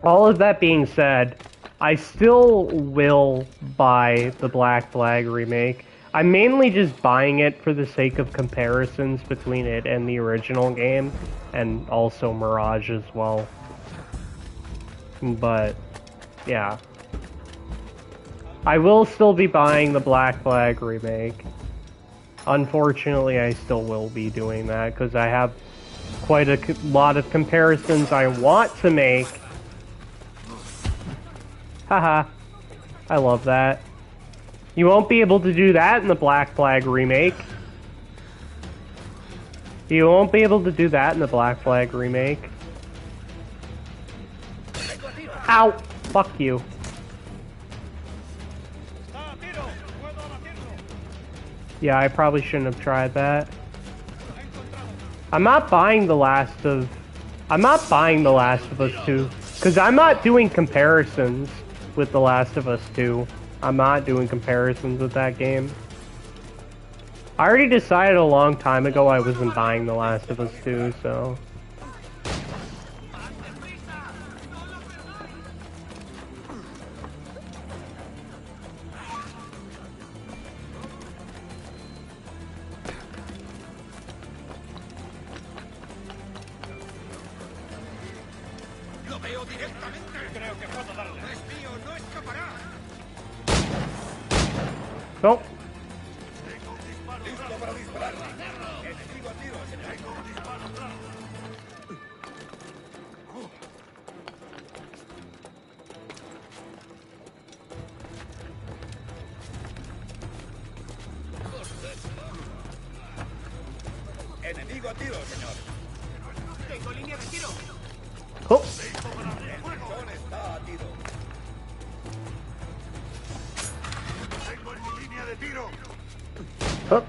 [SPEAKER 1] all of that being said, I still will buy the Black Flag remake. I'm mainly just buying it for the sake of comparisons between it and the original game, and also Mirage as well. But, yeah. I will still be buying the Black Flag remake. Unfortunately, I still will be doing that, because I have quite a lot of comparisons I want to make. Haha. I love that. You won't be able to do that in the Black Flag remake. You won't be able to do that in the Black Flag remake. Ow! Fuck you. Yeah, I probably shouldn't have tried that. I'm not buying The Last of Us 2, because I'm not doing comparisons with The Last of Us 2. I'm not doing comparisons with that game. I already decided a long time ago I wasn't buying The Last of Us 2, so...
[SPEAKER 2] ¡Lo veo directamente! Creo que puedo darle. ¡Es mío! ¡No escapará!
[SPEAKER 1] Nope.
[SPEAKER 2] ¡Listo para disparar! ¡Enemigo a tiro! ¡Tengo un disparo atrás! ¡Enemigo a tiro, señor! ¡Tengo línea de tiro!
[SPEAKER 1] Oh.
[SPEAKER 2] ¡El halcón está a tiro! ¡Tengo en mi línea de tiro!
[SPEAKER 1] Oh.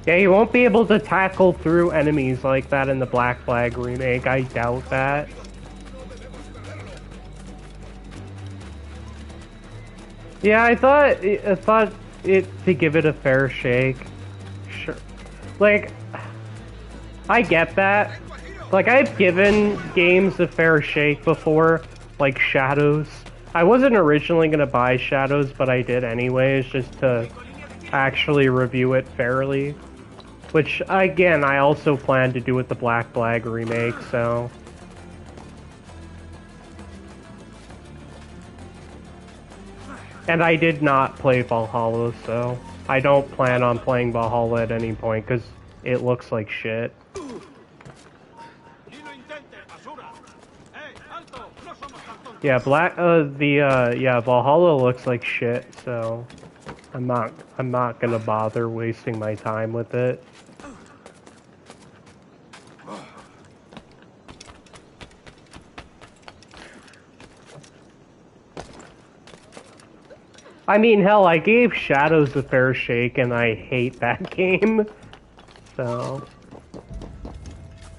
[SPEAKER 1] Yeah, you won't be able to tackle through enemies like that in the Black Flag remake. I doubt that. Yeah, I thought it to give it a fair shake. Sure. Like, I get that. Like, I've given games a fair shake before, like Shadows. I wasn't originally gonna buy Shadows, but I did anyways, just to actually review it fairly. Which, again, I also plan to do with the Black Flag remake, so... And I did not play Valhalla, so... I don't plan on playing Valhalla at any point, because it looks like shit. Yeah, Valhalla looks like shit, so... I'm not gonna bother wasting my time with it. I mean, hell, I gave Shadows a fair shake, and I hate that game. So...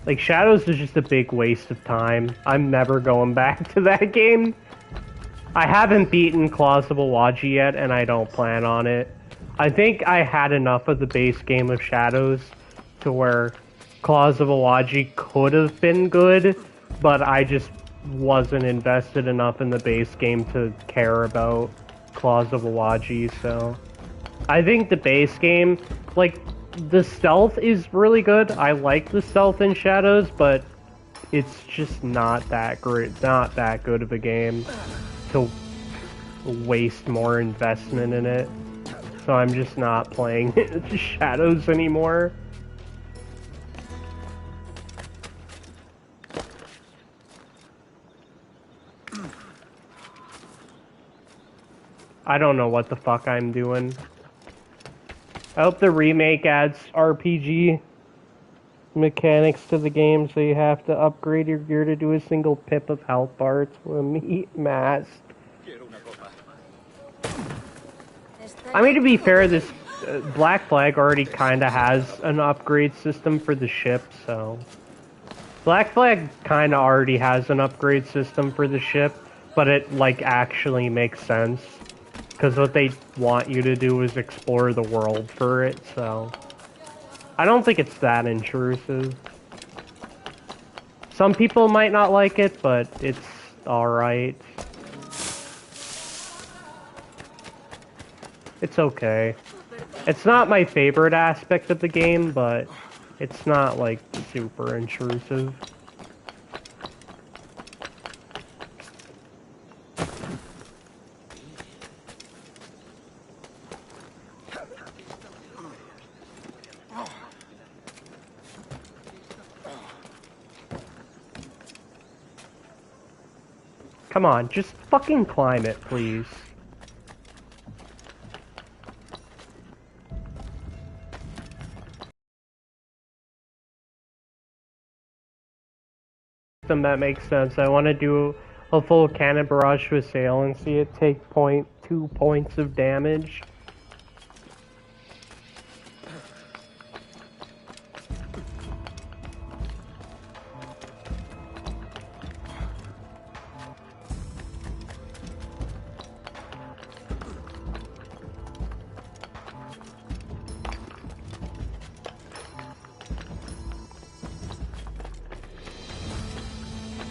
[SPEAKER 1] Like, Shadows is just a big waste of time. I'm never going back to that game. I haven't beaten Claws of Awaji yet, and I don't plan on it. I think I had enough of the base game of Shadows to where Claws of Awaji could have been good, but I just wasn't invested enough in the base game to care about Claws of Awaji, so... I think the base game, like, the stealth is really good. I like the stealth in Shadows, but it's just not that great, not that good of a game to waste more investment in it. So I'm just not playing Shadows anymore. I don't know what the fuck I'm doing. I hope the remake adds RPG mechanics to the game, so you have to upgrade your gear to do a single pip of health bars with a meat mask. I mean, to be fair, this Black Flag already kind of has an upgrade system for the ship, so... Black Flag kind of already has an upgrade system for the ship, but it, like, actually makes sense. Because what they want you to do is explore the world for it, so... I don't think it's that intrusive. Some people might not like it, but it's alright. It's okay. It's not my favorite aspect of the game, but it's not, like, super intrusive. Come on, just fucking climb it, please. That makes sense. I want to do a full cannon barrage to assail and see it take 2 points of damage.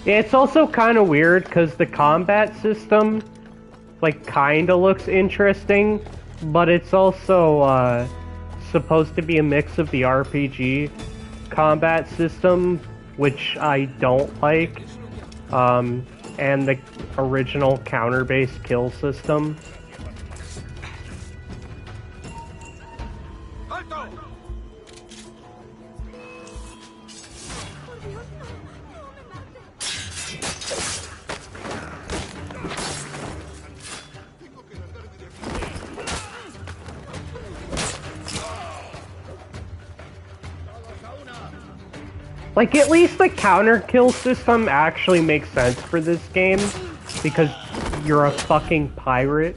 [SPEAKER 1] It's also kind of weird because the combat system, like, kind of looks interesting, but it's also supposed to be a mix of the RPG combat system, which I don't like, and the original counter-based kill system. Like, at least the counter kill system actually makes sense for this game, because you're a fucking pirate.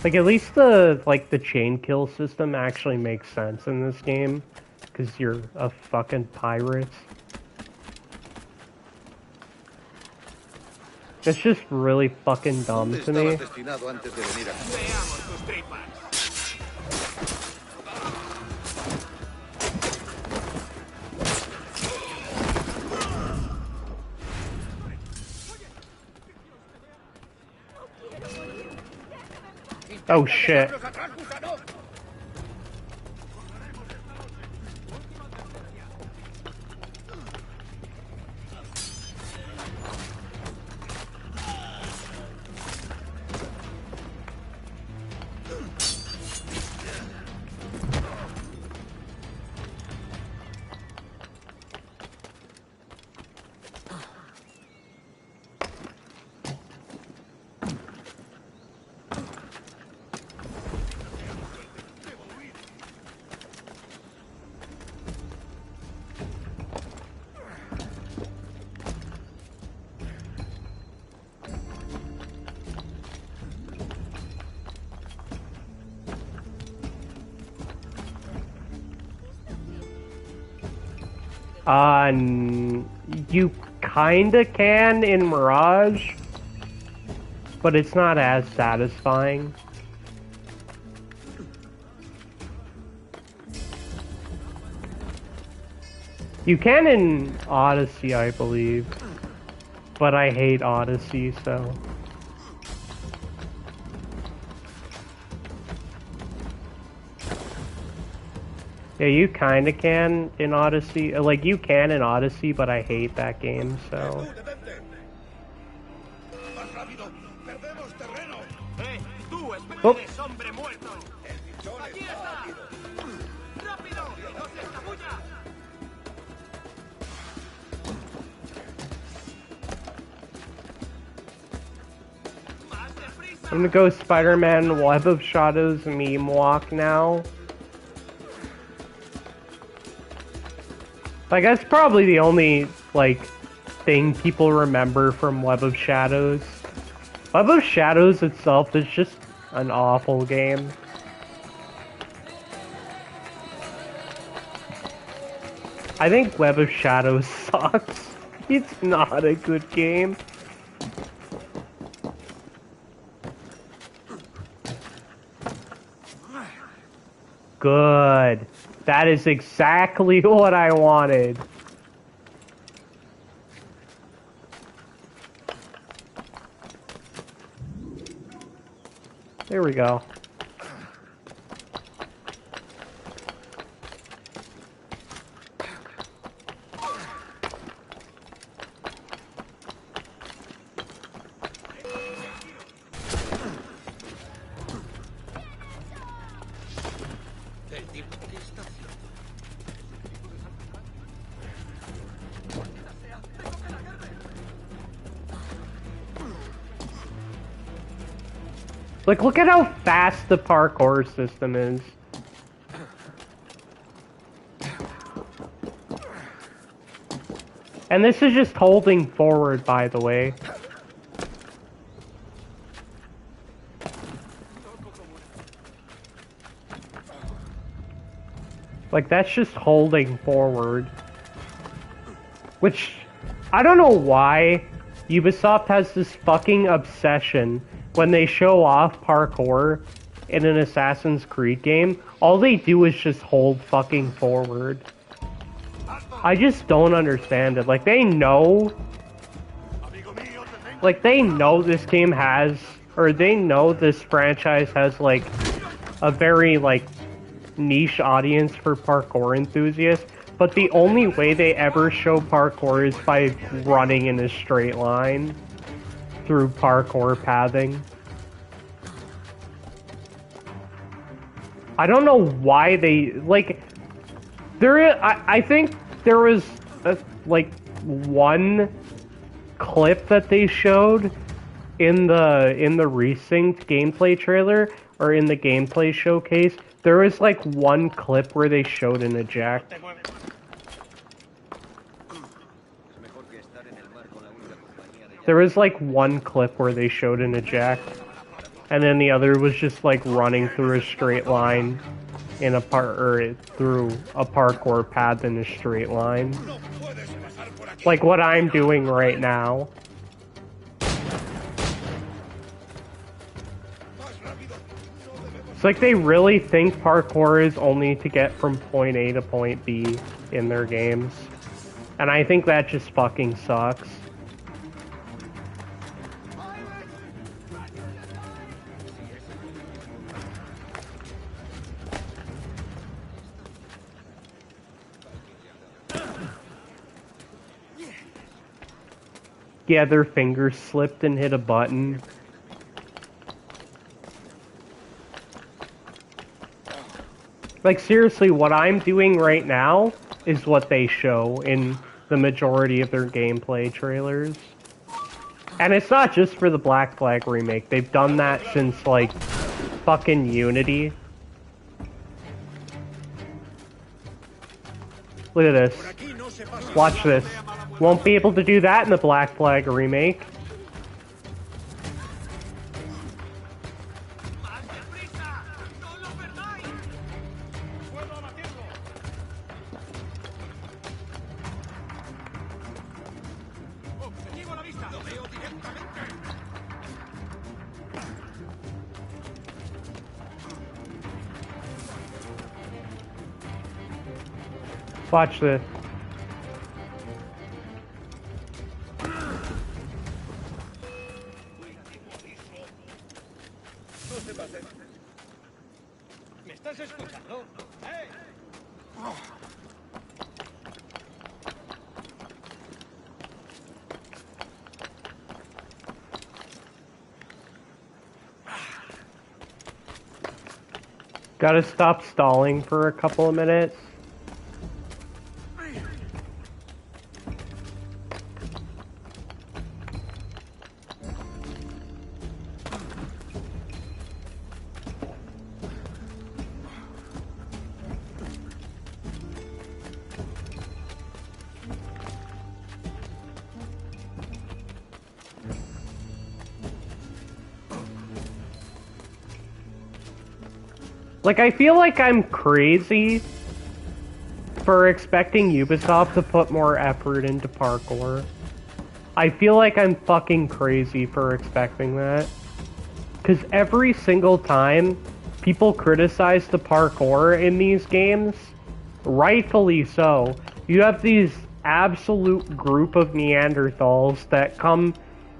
[SPEAKER 1] Like, at least the chain kill system actually makes sense in this game. Because you're a fucking pirate. It's just really fucking dumb to me.
[SPEAKER 2] destinado antes de venir aquí?
[SPEAKER 4] Veamos tus tripas.
[SPEAKER 1] Oh shit. You kinda can in Mirage, but it's not as satisfying. You can in Odyssey, I believe, but I hate Odyssey, so... Yeah, you kinda can in Odyssey. Like, you can in Odyssey, but I hate that game, so... Oh. I'm gonna go Spider-Man Web of Shadows meme walk now. Like, that's probably the only, like, thing people remember from Web of Shadows. Web of Shadows itself is just an awful game. I think Web of Shadows sucks. It's not a good game. Good. That is exactly what I wanted. There we go. Like, look at how fast the parkour system is. And this is just holding forward, by the way. Like, that's just holding forward. Which, I don't know why Ubisoft has this fucking obsession when they show off parkour in an Assassin's Creed game. All they do is just hold fucking forward. I just don't understand it. Like, they know... Like, they know this game has... Or they know this franchise has, like, a very, like, niche audience for parkour enthusiasts. But the only way they ever show parkour is by running in a straight line through parkour pathing. I don't know why they, like, I think there was, like, one clip that they showed in the Resynced gameplay trailer, or in the gameplay showcase. There was, like, one clip where they showed an eject. There was, like, one clip where they showed an eject. and then the other was just like running through a straight line in a through a parkour path in a straight line.
[SPEAKER 2] No puedes pasar por aquí.
[SPEAKER 1] Like what I'm doing right now.
[SPEAKER 2] Más rápido. No debemos.
[SPEAKER 1] It's like they really think parkour is only to get from point A to point B in their games. And I think that just fucking sucks. Yeah, their fingers slipped and hit a button. Like, seriously, what I'm doing right now is what they show in the majority of their gameplay trailers. And it's not just for the Black Flag remake. They've done that since, like, fucking Unity. Look at this.
[SPEAKER 2] Por aquí no se pasa.
[SPEAKER 1] Watch this. Won't be able to do that in the Black Flag remake.
[SPEAKER 2] Puedo abatirlo. Objetivo a la vista. Lo veo directamente.
[SPEAKER 1] Watch this.
[SPEAKER 2] No se pasen. ¿Me estás escuchando? ¡Hey!
[SPEAKER 1] Gotta stop stalling for a couple of minutes. Like, I feel like I'm crazy for expecting Ubisoft to put more effort into parkour. I feel like I'm fucking crazy for expecting that. Because every single time people criticize the parkour in these games, rightfully so, you have these absolute group of Neanderthals that come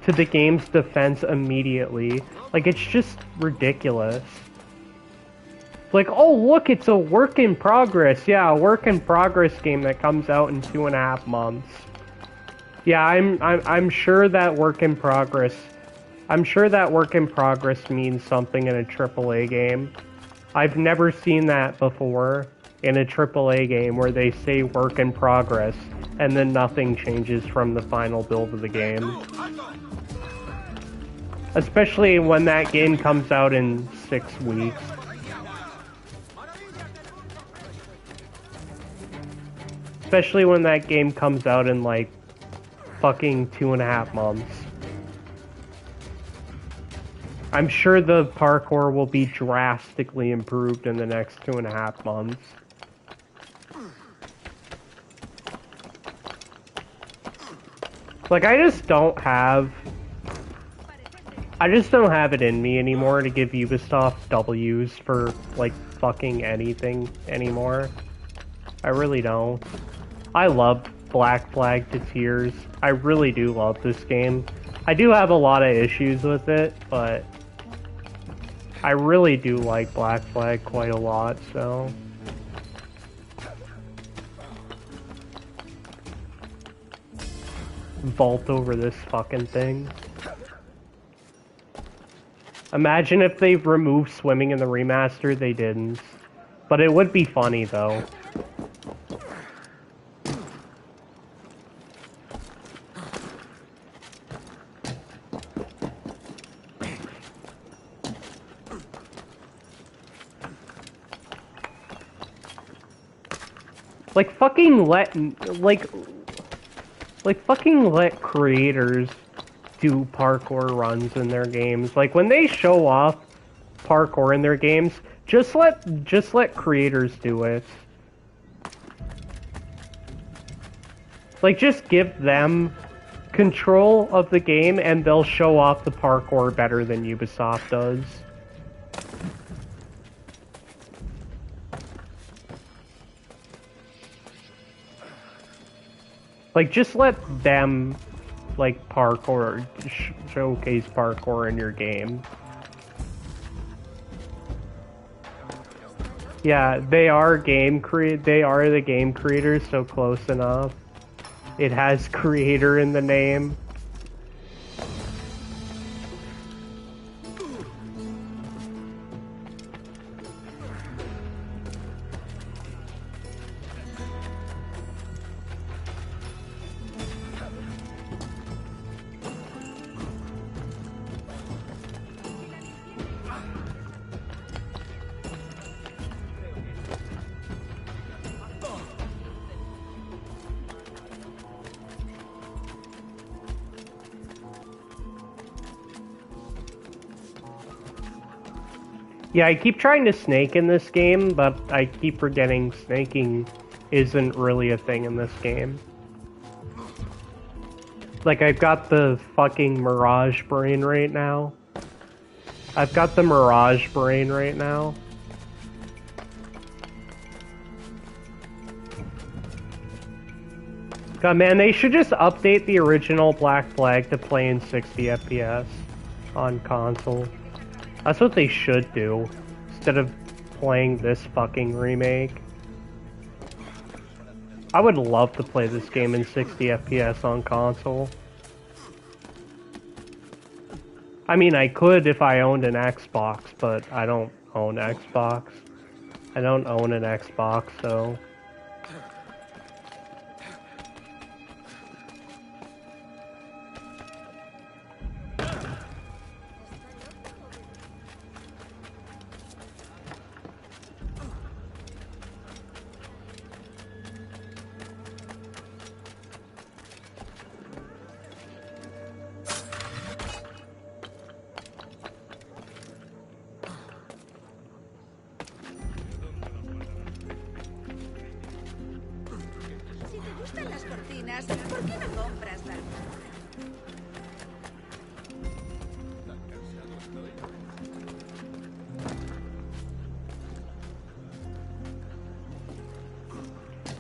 [SPEAKER 1] to the game's defense immediately. Like, it's just ridiculous. Like, oh look, it's a work in progress. Yeah, a work in progress game that comes out in 2.5 months. Yeah, I'm sure that work in progress. I'm sure that work in progress means something in a AAA game. I've never seen that before in a AAA game where they say work in progress and then nothing changes from the final build of the game. Especially when that game comes out in 6 weeks. Especially when that game comes out in, like, fucking 2.5 months. I'm sure the parkour will be drastically improved in the next 2.5 months. Like, I just don't have it in me anymore to give Ubisoft W's for, like, fucking anything anymore. I really don't. I love Black Flag to tears. I really do love this game. I do have a lot of issues with it, but I really do like Black Flag quite a lot, so... Vault over this fucking thing. Imagine if they've removed swimming in the remaster, they didn't. But it would be funny, though. Like, fucking let creators do parkour runs in their games. Like when they show off parkour in their games, just let creators do it. Like just give them control of the game and they'll show off the parkour better than Ubisoft does. Like just let them like parkour, showcase parkour in your game. Yeah, they are the game creators, so close enough. It has creator in the name. Yeah, I keep trying to snake in this game, but I keep forgetting snaking isn't really a thing in this game. Like, I've got the fucking Mirage brain right now. I've got the Mirage brain right now. God, man, they should just update the original Black Flag to play in 60 FPS on console. That's what they should do, instead of playing this fucking remake. I would love to play this game in 60 FPS on console. I mean, I could if I owned an Xbox, but I don't own Xbox. I don't own an Xbox, so...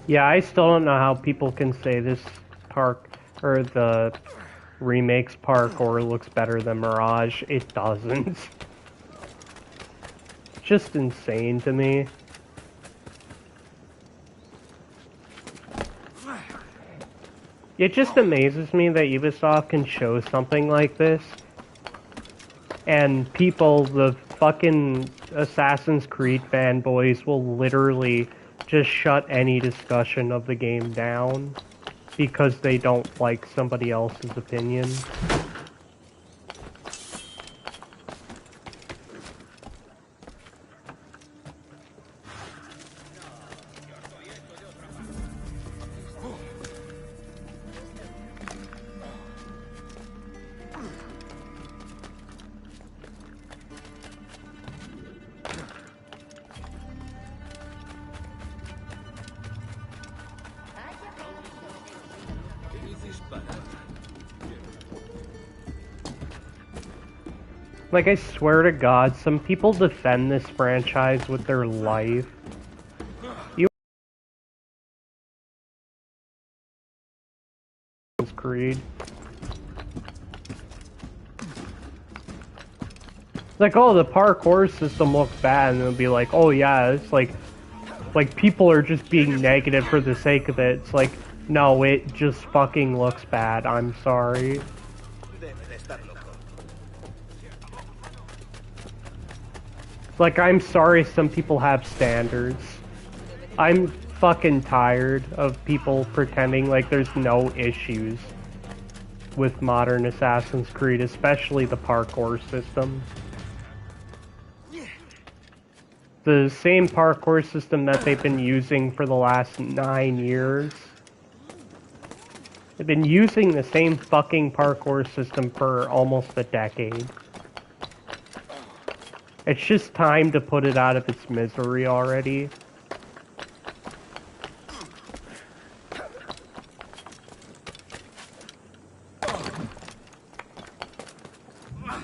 [SPEAKER 1] Yeah, I still don't know how people can say this the remake's parkour looks better than Mirage. It doesn't. Just insane to me. It just amazes me that Ubisoft can show something like this, and people, the fucking Assassin's Creed fanboys, will literally just shut any discussion of the game down because they don't like somebody else's opinion. Like, I swear to God, some people defend this franchise with their life. Creed. Like, oh, the parkour system looks bad, and it'll be like, oh yeah, it's like people are just being negative for the sake of it. It's like, no, it just fucking looks bad. I'm sorry. Like, I'm sorry some people have standards. I'm fucking tired of people pretending like there's no issues with modern Assassin's Creed, especially the parkour system. The same parkour system that they've been using for the last 9 years. They've been using the same fucking parkour system for almost a decade. It's just time to put it out of its misery already.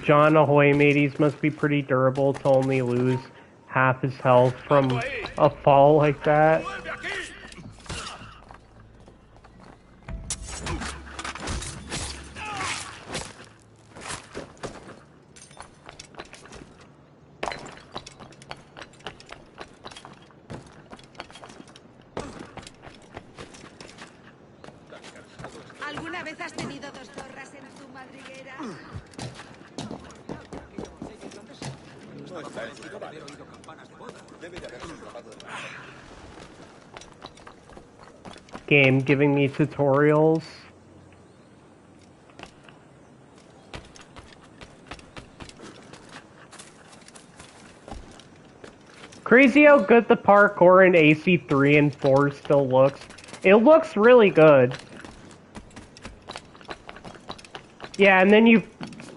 [SPEAKER 1] John Ahoy mateys must be pretty durable to only lose half his health from a fall like that.
[SPEAKER 3] ¿Alguna vez has tenido dos zorras en tu madriguera?
[SPEAKER 2] No está en su trabajo. Debe de haberse escapado de la casa.
[SPEAKER 1] Game giving me tutorials. Crazy how good the parkour in AC3 and 4 still looks. It looks really good. Yeah, and then you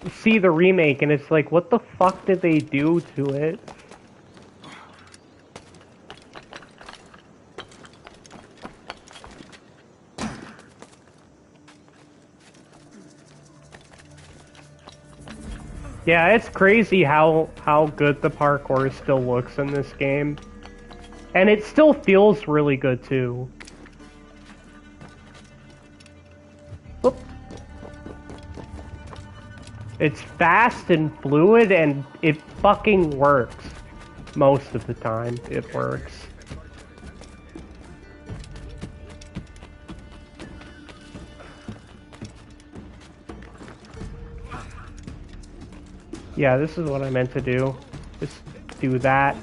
[SPEAKER 1] see the remake and it's like, what the fuck did they do to it? Yeah, it's crazy how good the parkour still looks in this game. And it still feels really good too. Whoop. It's fast and fluid and it fucking works. Most of the time, it works. Yeah, this is what I meant to do. Just do that.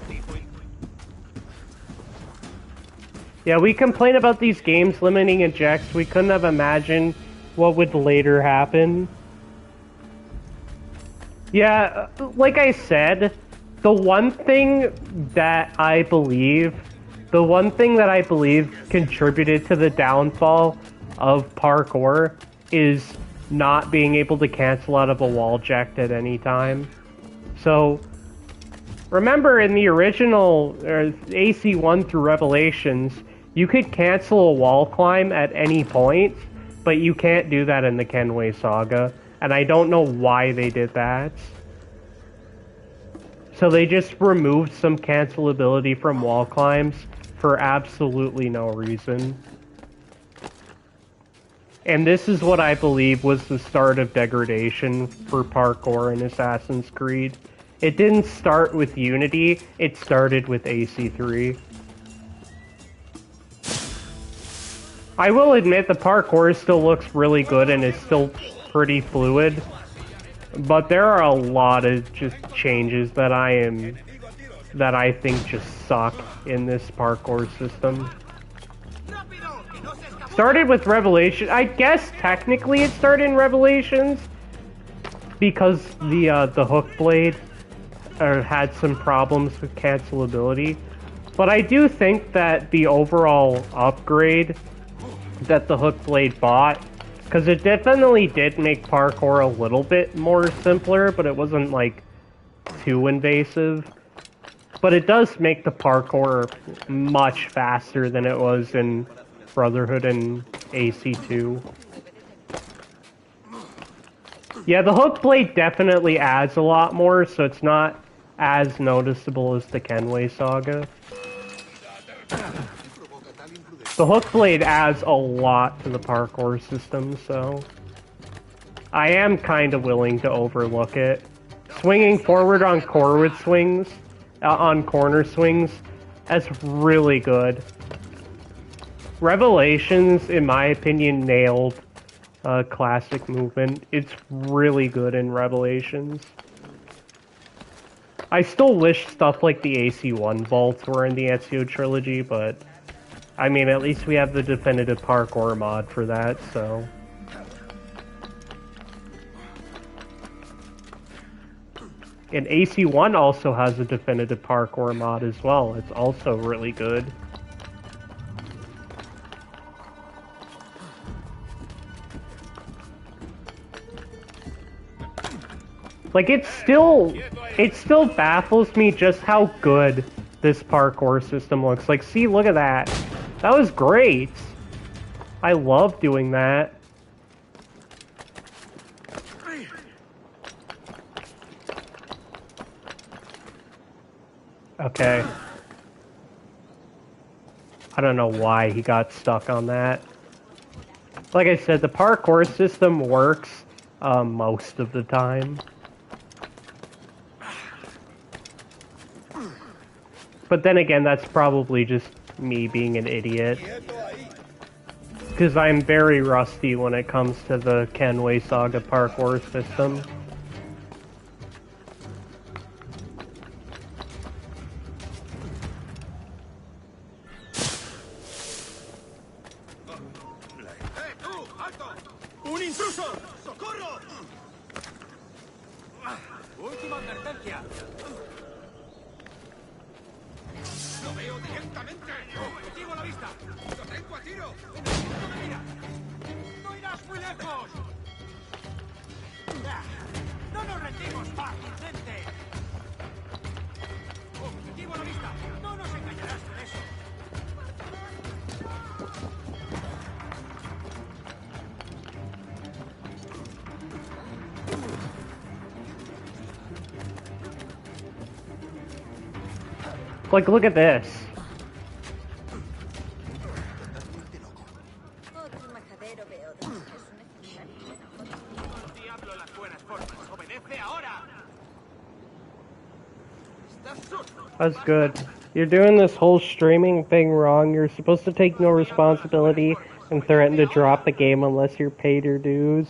[SPEAKER 1] Yeah, we complain about these games limiting ejects. We couldn't have imagined what would later happen. Yeah, like I said, the one thing that I believe contributed to the downfall of parkour is not being able to cancel out of a wall eject at any time. So, remember in the original AC1 through Revelations, you could cancel a wall climb at any point, but you can't do that in the Kenway Saga. And I don't know why they did that. So they just removed some cancelability from wall climbs for absolutely no reason. And this is what I believe was the start of degradation for parkour in Assassin's Creed. It didn't start with Unity, it started with AC3. I will admit the parkour still looks really good and is still pretty fluid, but there are a lot of just changes that I think just suck in this parkour system. Started with Revelation. I guess technically it started in Revelations because the hook blade had some problems with cancelability, but I do think that the overall upgrade that the hook blade bought, because it definitely did make parkour a little bit more simpler, but it wasn't like too invasive. But it does make the parkour much faster than it was in Brotherhood and AC2. Yeah, the hook blade definitely adds a lot more, so it's not as noticeable as the Kenway Saga. The hook blade adds a lot to the parkour system, so I am kind of willing to overlook it. Swinging forward on corner swings, that's really good. Revelations, in my opinion, nailed classic movement. It's really good in Revelations. I still wish stuff like the AC1 vaults were in the Ezio trilogy, but I mean, at least we have the definitive parkour mod for that, so. And AC1 also has a definitive parkour mod as well. It's also really good. Like, it still baffles me just how good this parkour system looks. Like, see, look at that. That was great. I love doing that. Okay. I don't know why he got stuck on that. Like I said, the parkour system works most of the time. But then again, that's probably just me being an idiot. Because I'm very rusty when it comes to the Kenway Saga parkour system.
[SPEAKER 2] ¡Un intruso! ¡Socorro! ¡Última advertencia! ¡Lo veo directamente! ¡Objetivo a la vista! ¡Lo tengo a tiro! ¡No me mira! ¡No irás muy lejos! ¡No nos rendimos fácilmente! ¡Objetivo a la vista! ¡No nos engañarás con eso!
[SPEAKER 1] Like, look at this. That's good. You're doing this whole streaming thing wrong. You're supposed to take no responsibility and threaten to drop the game unless you're paid your dues.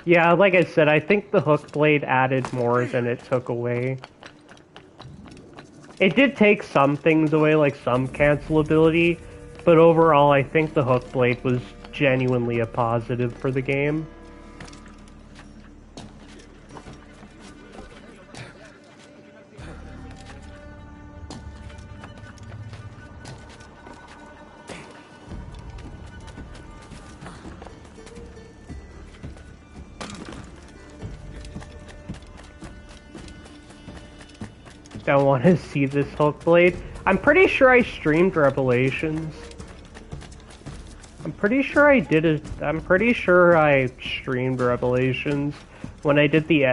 [SPEAKER 1] Yeah, like I said, I think the hook blade added more than it took away. It did take some things away, like some cancelability, but overall I think the hook blade was genuinely a positive for the game. Don't want to see this hook blade. I'm pretty sure I streamed Revelations. I'm pretty sure I streamed Revelations when I did the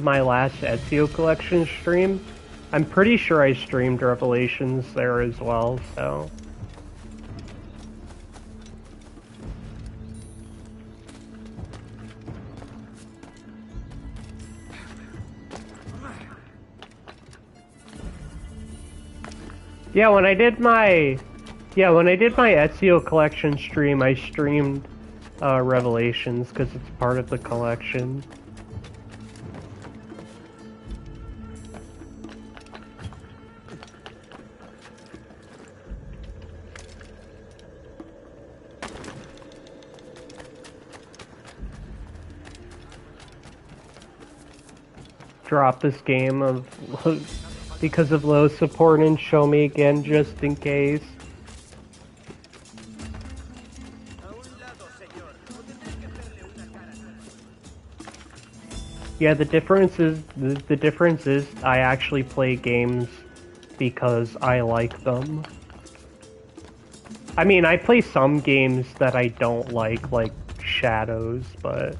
[SPEAKER 1] my last Ezio collection stream. I'm pretty sure I streamed Revelations there as well, so. Yeah, when I did my Ezio collection stream, I streamed Revelations because it's part of the collection. Drop this game because of low support and show me again just in case. Yeah, the difference is I actually play games because I like them. I mean, I play some games that I don't like Shadows, but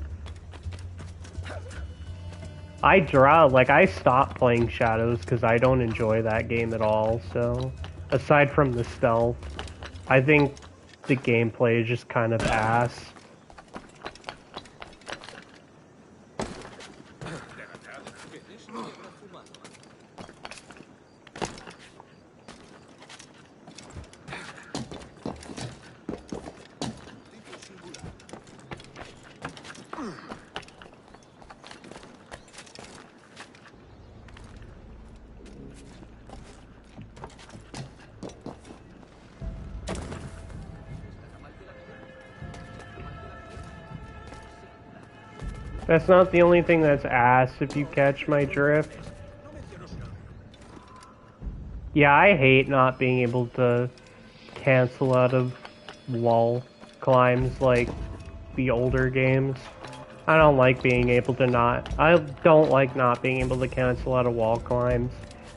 [SPEAKER 1] I stopped playing Shadows because I don't enjoy that game at all, so aside from the stealth, I think the gameplay is just kind of ass. That's not the only thing that's ass, if you catch my drift. Yeah, I hate not being able to cancel out of wall climbs like the older games. I don't like being able to not... I don't like not being able to cancel out of wall climbs.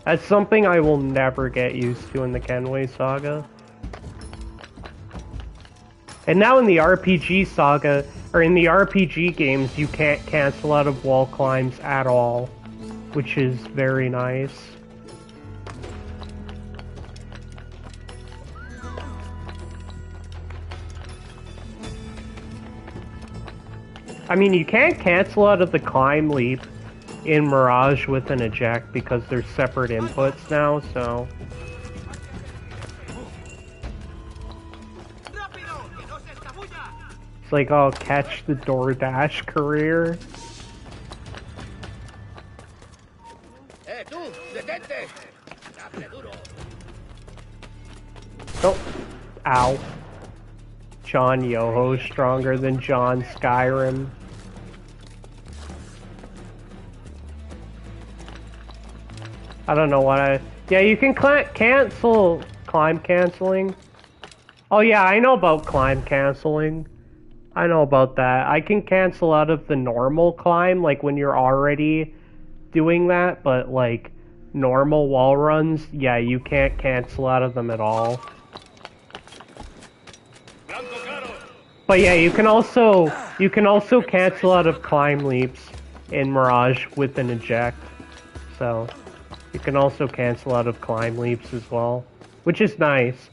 [SPEAKER 1] That's something I will never get used to in the Kenway Saga. And now in the RPG Saga, or in the RPG games, you can't cancel out of wall climbs at all, which is very nice. I mean, you can't cancel out of the climb leap in Mirage with an eject because there's separate inputs now, so... It's like, I'll catch the DoorDash career. Oh, ow. John Yoho stronger than John Skyrim. I don't know what I... Yeah, you can cancel climb canceling. Oh yeah, I know about climb canceling. I know about that. I can cancel out of the normal climb, like when you're already doing that, but like normal wall runs, yeah, you can't cancel out of them at all. But yeah, you can also cancel out of climb leaps in Mirage with an eject. So you can also cancel out of climb leaps as well, which is nice.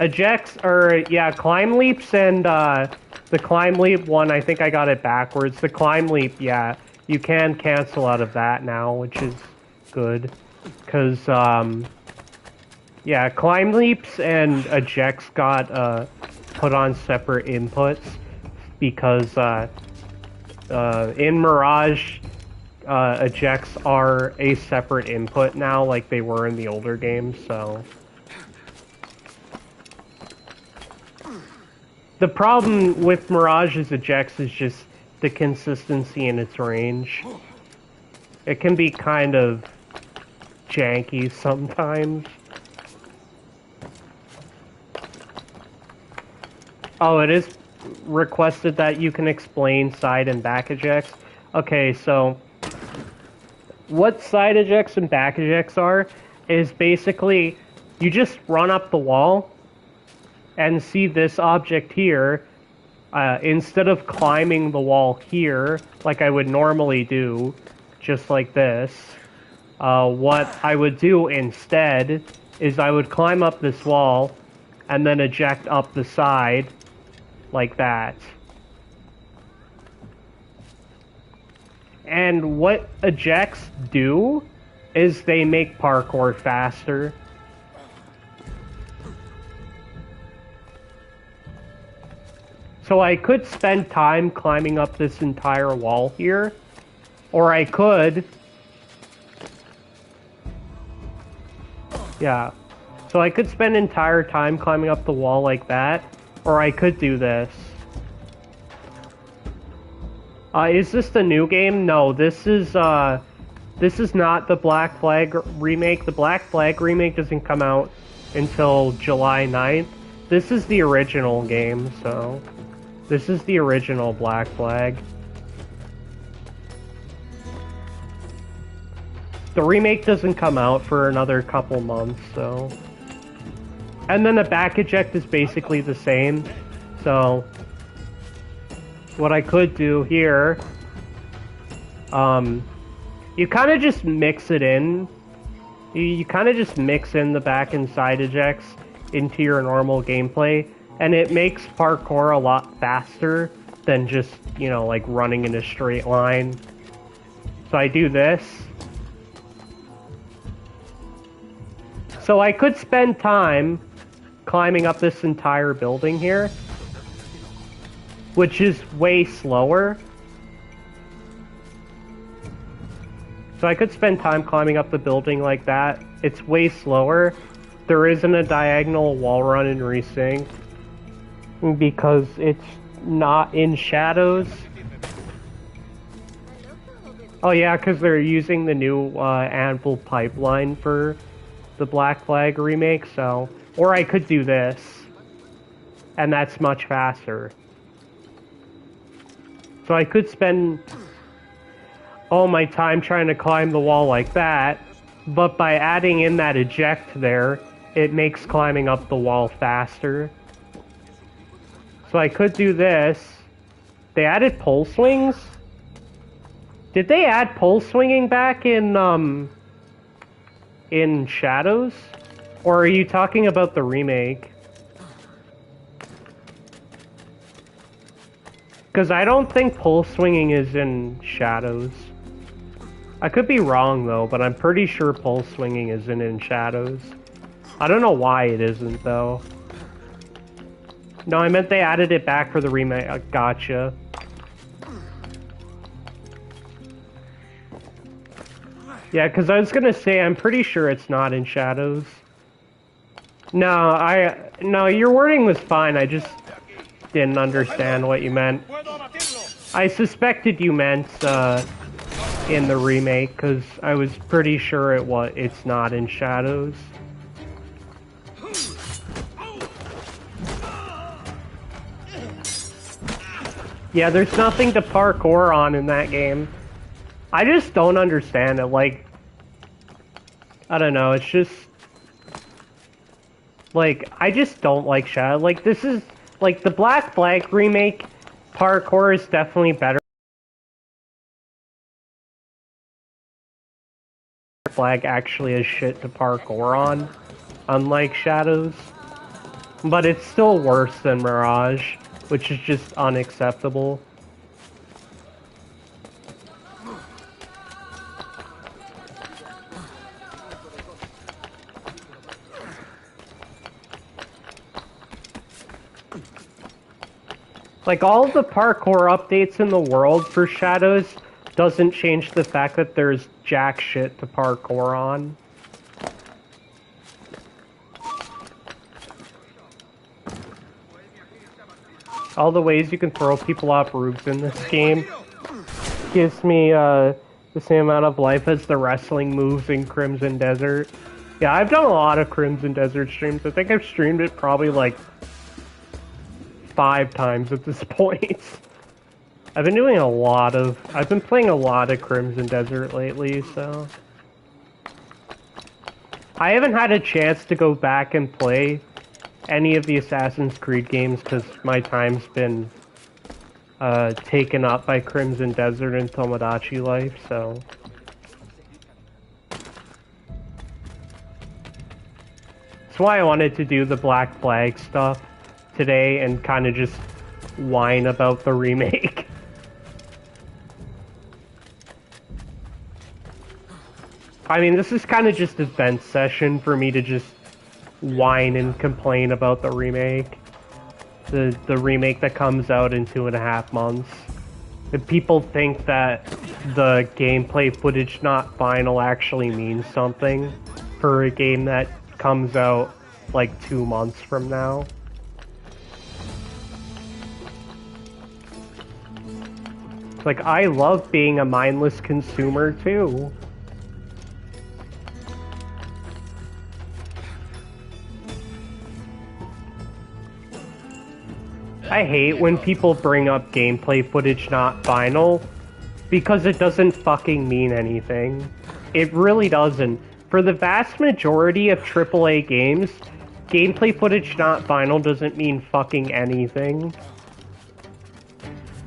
[SPEAKER 1] Ejects are, yeah, climb leaps and the climb leap one, I think I got it backwards. The climb leap, yeah, you can cancel out of that now, which is good. Because, yeah, climb leaps and ejects got put on separate inputs because in Mirage, ejects are a separate input now, like they were in the older games, so... The problem with Mirage's ejects is just the consistency in its range. It can be kind of janky sometimes. Oh, it is requested that you can explain side and back ejects. Okay, so what side ejects and back ejects are is basically you just run up the wall and see this object here, instead of climbing the wall here, like I would normally do, just like this, what I would do instead is I would climb up this wall and then eject up the side, like that. And what ejects do is they make parkour faster. So I could spend time climbing up this entire wall here, or I could... Yeah. So I could spend entire time climbing up the wall like that, or I could do this. Is this the new game? No, this is not the Black Flag remake. The Black Flag remake doesn't come out until July 9th. This is the original game, so... This is the original Black Flag. The remake doesn't come out for another couple months, so... And then the back eject is basically the same, so... What I could do here... you kind of just mix it in. You kind of just mix in the back and side ejects into your normal gameplay. And it makes parkour a lot faster than just, you know, like running in a straight line. So I do this. So I could spend time climbing up this entire building here, which is way slower. So I could spend time climbing up the building like that. It's way slower. There isn't a diagonal wall run in Resynced, because it's not in shadows. Oh yeah, because they're using the new Anvil pipeline for the Black Flag remake, so... Or I could do this, and that's much faster. So I could spend all my time trying to climb the wall like that, but by adding in that eject there, it makes climbing up the wall faster. So I could do this. They added pole swings? Did they add pole swinging back in Shadows? Or are you talking about the remake? Because I don't think pole swinging is in Shadows. I could be wrong though, but I'm pretty sure pole swinging isn't in Shadows. I don't know why it isn't though. No, I meant they added it back for the remake. Gotcha. Yeah, because I was gonna say I'm pretty sure it's not in Shadows. No, your wording was fine. I just didn't understand what you meant. I suspected you meant in the remake because I was pretty sure it's not in Shadows. Yeah, there's nothing to parkour on in that game. I just don't understand it. Like, I don't know. It's just like I just don't like Shadow. Like this is like the Black Flag remake. Parkour is definitely better. Flag actually has shit to parkour on, unlike Shadows. But it's still worse than Mirage, which is just unacceptable. Like, all of the parkour updates in the world for Shadows doesn't change the fact that there's jack shit to parkour on. All the ways you can throw people off roofs in this game gives me the same amount of life as the wrestling moves in Crimson Desert. Yeah, I've done a lot of Crimson Desert streams. I think I've streamed it probably like 5 times at this point. I've been playing a lot of Crimson Desert lately, so I haven't had a chance to go back and play any of the Assassin's Creed games because my time's been taken up by Crimson Desert and Tomodachi Life, so that's why I wanted to do the Black Flag stuff today and kind of just whine about the remake. I mean, this is kind of just a vent session for me to just whine and complain about the remake. The remake that comes out in 2.5 months. If people think that the gameplay footage not final actually means something for a game that comes out like 2 months from now. Like, I love being a mindless consumer, too. I hate when people bring up gameplay footage not final, because it doesn't fucking mean anything. It really doesn't. For the vast majority of AAA games, gameplay footage not final doesn't mean fucking anything.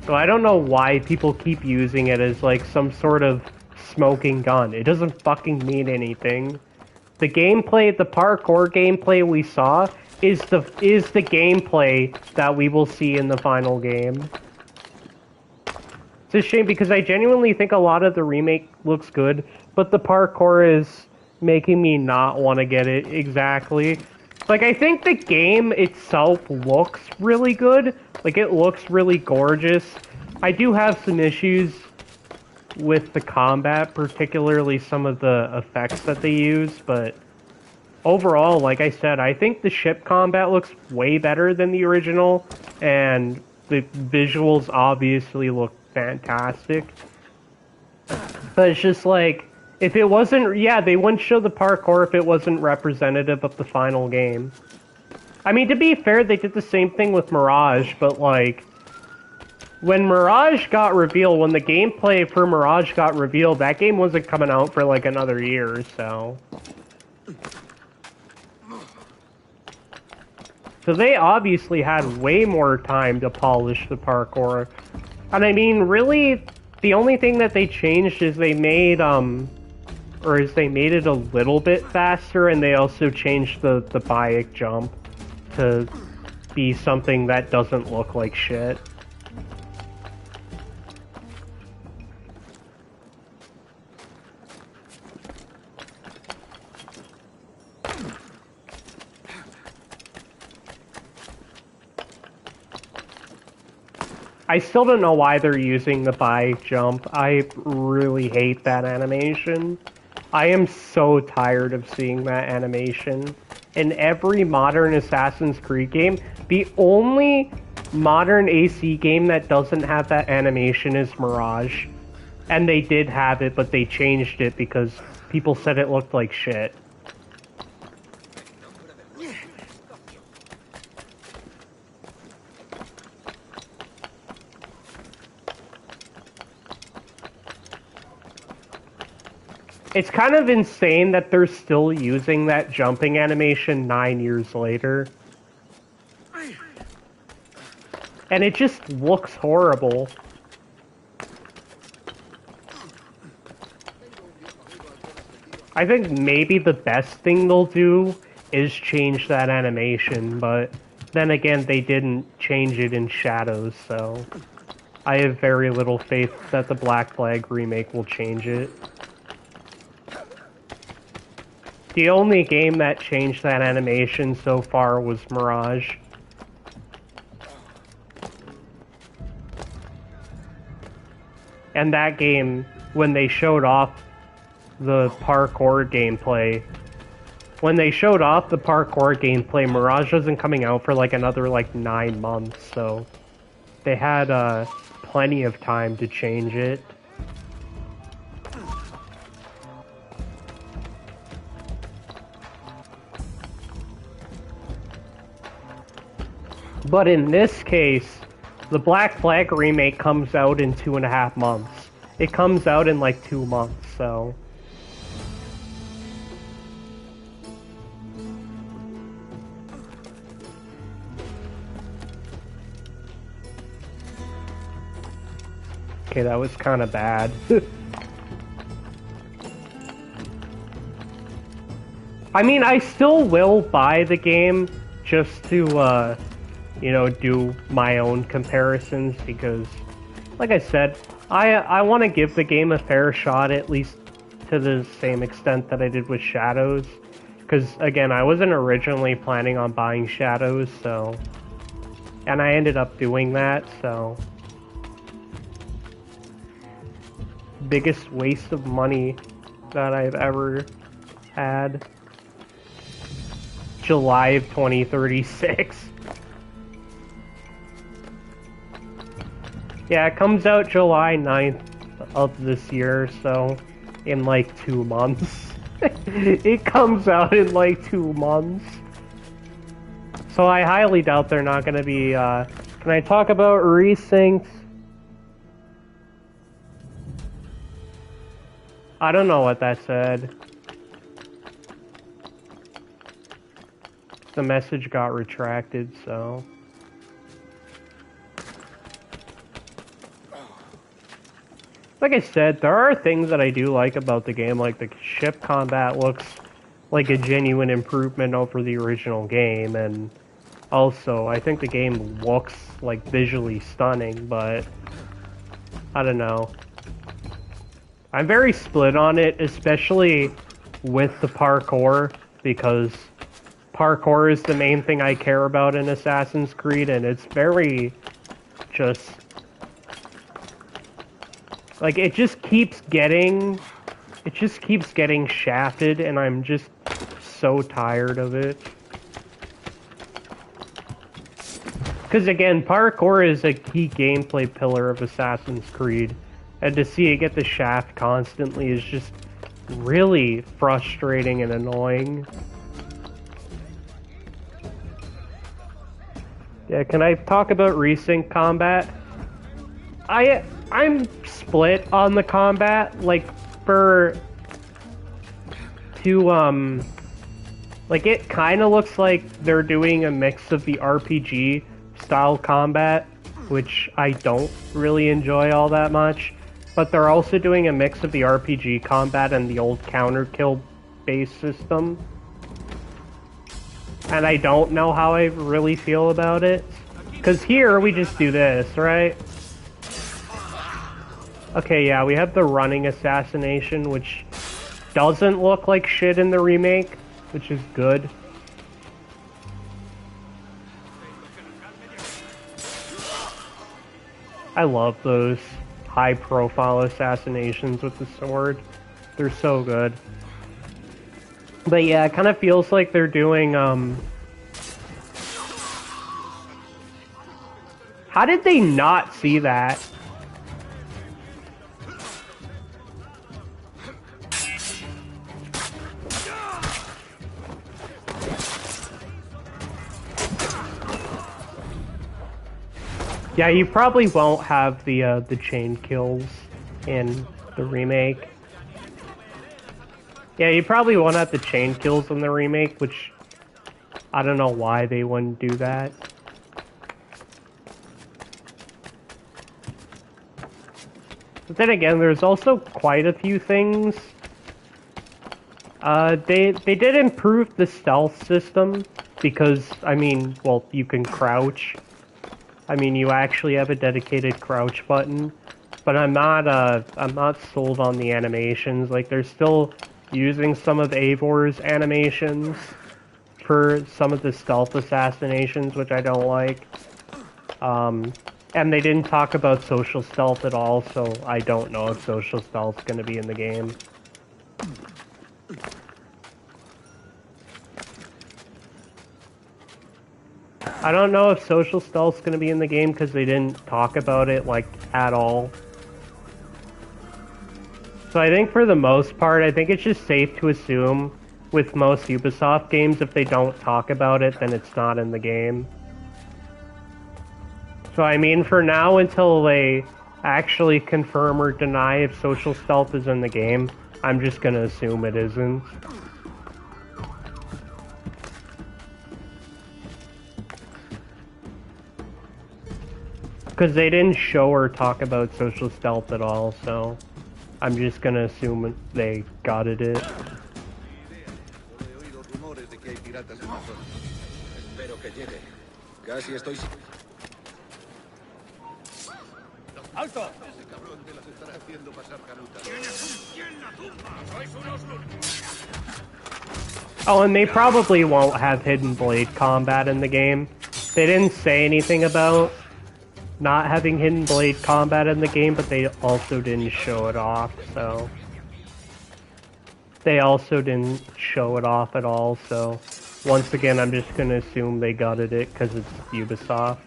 [SPEAKER 1] So I don't know why people keep using it as like some sort of smoking gun. It doesn't fucking mean anything. The gameplay, the parkour gameplay we saw is the gameplay that we will see in the final game. It's a shame because I genuinely think a lot of the remake looks good, but the parkour is making me not want to get it exactly. Like, I think the game itself looks really good. Like, it looks really gorgeous. I do have some issues with the combat, particularly some of the effects that they use, but overall, like I said, I think the ship combat looks way better than the original, and the visuals obviously look fantastic. But it's just like, if it wasn't, yeah, they wouldn't show the parkour if it wasn't representative of the final game. I mean, to be fair, they did the same thing with Mirage, but like, when Mirage got revealed, when the gameplay for Mirage got revealed, that game wasn't coming out for like another year or so. So they obviously had way more time to polish the parkour. And I mean, really, the only thing that they changed is they made it a little bit faster, and they also changed the bike jump to be something that doesn't look like shit. I still don't know why they're using the bike jump. I really hate that animation. I am so tired of seeing that animation. In every modern Assassin's Creed game, the only modern AC game that doesn't have that animation is Mirage. And they did have it, but they changed it because people said it looked like shit. It's kind of insane that they're still using that jumping animation 9 years later. And it just looks horrible. I think maybe the best thing they'll do is change that animation, but then again, they didn't change it in Shadows, so I have very little faith that the Black Flag remake will change it. The only game that changed that animation so far was Mirage. And that game, when they showed off the parkour gameplay, Mirage wasn't coming out for like another 9 months, so they had plenty of time to change it. But in this case, the Black Flag remake comes out in 2.5 months. It comes out in 2 months, so... Okay, that was kind of bad. I mean, I still will buy the game just to, do my own comparisons, because, like I said, I want to give the game a fair shot, at least to the same extent that I did with Shadows. Because, again, I wasn't originally planning on buying Shadows, so... And I ended up doing that, so... Biggest waste of money that I've ever had. July of 2036. Yeah, it comes out July 9th of this year, so in 2 months. It comes out in 2 months. So I highly doubt they're not gonna be, Can I talk about Resynced? I don't know what that said. The message got retracted, so... Like I said, there are things that I do like about the game, like the ship combat looks like a genuine improvement over the original game, and also, I think the game looks, visually stunning, but I don't know. I'm very split on it, especially with the parkour, because parkour is the main thing I care about in Assassin's Creed, and it's very just... it just keeps getting shafted, and I'm just so tired of it. Because again, parkour is a key gameplay pillar of Assassin's Creed, and to see it get the shaft constantly is just really frustrating and annoying. Yeah, can I talk about Resynced combat? I'm split on the combat. Like like it kind of looks like they're doing a mix of the RPG style combat, which I don't really enjoy all that much, but they're also doing a mix of the RPG combat and the old counter kill based system. And I don't know how I really feel about it. Because here we just do this, right? Okay, yeah, we have the running assassination, which doesn't look like shit in the remake, which is good. I love those high-profile assassinations with the sword. They're so good. But yeah, it kind of feels like they're doing, How did they not see that? Yeah, you probably won't have the chain kills in the remake. Yeah, you probably won't have the chain kills in the remake, which I don't know why they wouldn't do that. But then again, there's also quite a few things. They did improve the stealth system because, I mean, well, you can crouch. I mean, you actually have a dedicated crouch button, but I'm not sold on the animations. Like, they're still using some of Eivor's animations for some of the stealth assassinations, which I don't like. And they didn't talk about social stealth at all, so I don't know if social stealth's gonna be in the game. I don't know if social stealth's gonna be in the game because they didn't talk about it, like, at all. So I think for the most part, I think it's just safe to assume with most Ubisoft games, if they don't talk about it, then it's not in the game. So I mean, for now, until they actually confirm or deny if social stealth is in the game, I'm just gonna assume it isn't. Because they didn't show or talk about social stealth at all, so I'm just gonna assume they gutted it.
[SPEAKER 2] Espero que llegue. Casi estoy... ¡Alto! Ese cabrón te las estará haciendo pasar canutas. ¿Quién la tumba? ¡Sois unos
[SPEAKER 1] Oh, and they probably won't have Hidden Blade combat in the game. They didn't say anything about not having Hidden Blade combat in the game, but they also didn't show it off, so... They also didn't show it off at all, so... Once again, I'm just gonna assume they gutted it, because it's Ubisoft.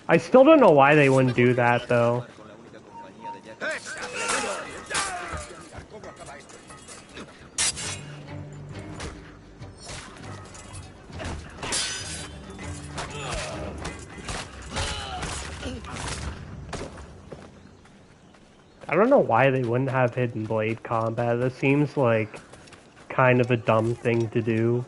[SPEAKER 1] I still don't know why they wouldn't do that, though. I don't know why they wouldn't have Hidden Blade combat. That seems like kind of a dumb thing to do.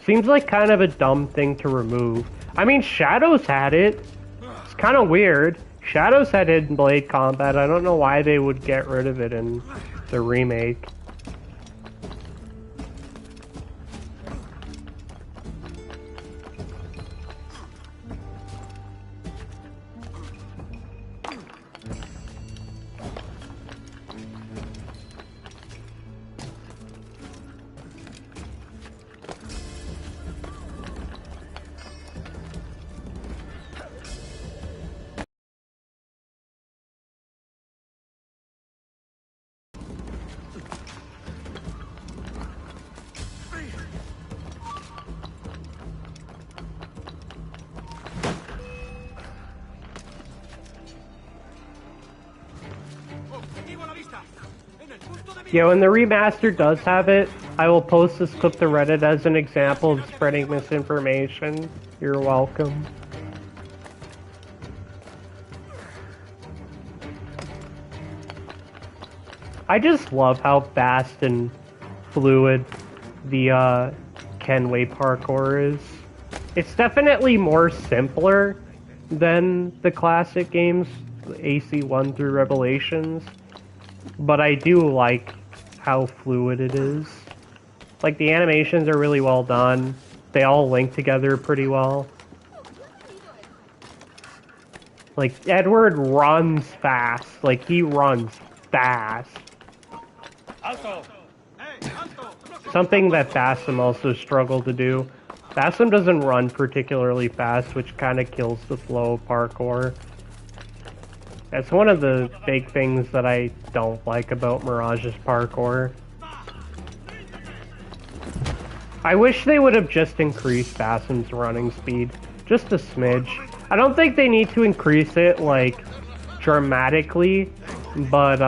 [SPEAKER 1] Seems like kind of a dumb thing to remove. I mean, Shadows had it. It's kind of weird. Shadows had Hidden Blade combat. I don't know why they would get rid of it in the remake. Yeah, when the remaster does have it, I will post this clip to Reddit as an example of spreading misinformation. You're welcome. I just love how fast and fluid the Kenway parkour is. It's definitely more simpler than the classic games, AC1 through Revelations, but I do like how fluid it is. Like, the animations are really well done. They all link together pretty well. Like, Edward runs fast. Like, he runs fast.
[SPEAKER 2] ¡Alto! ¡Hey, alto!
[SPEAKER 1] Something that Bassam also struggled to do. Bassam doesn't run particularly fast, which kind of kills the flow of parkour. That's one of the big things that I don't like about Mirage's parkour. I wish they would have just increased Bassam's running speed. Just a smidge. I don't think they need to increase it, like, dramatically, but,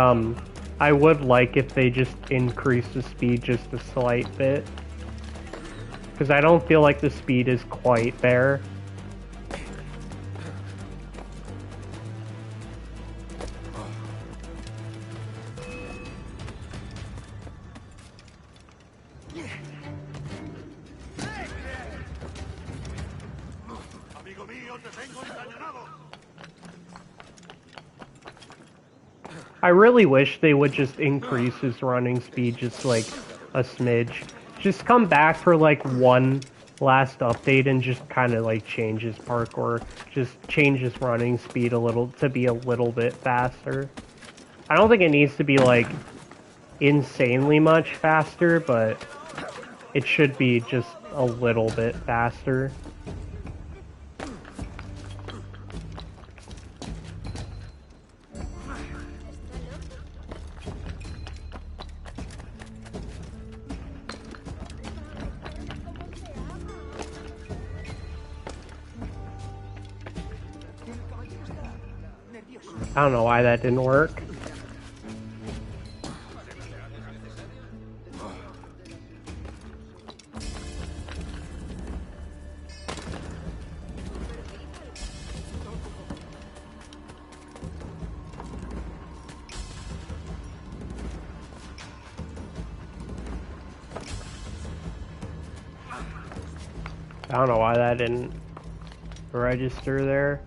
[SPEAKER 1] I would like if they just increased the speed just a slight bit. Because I don't feel like the speed is quite there.
[SPEAKER 2] Amigo mío, te tengo encañonado.
[SPEAKER 1] I really wish they would just increase his running speed just like a smidge. Just come back for like one last update and just kind of like change his parkour. Just change his running speed a little to be a little bit faster. I don't think it needs to be like insanely much faster, but it should be just a little bit faster. I don't know why that didn't work. I don't know why that didn't register there.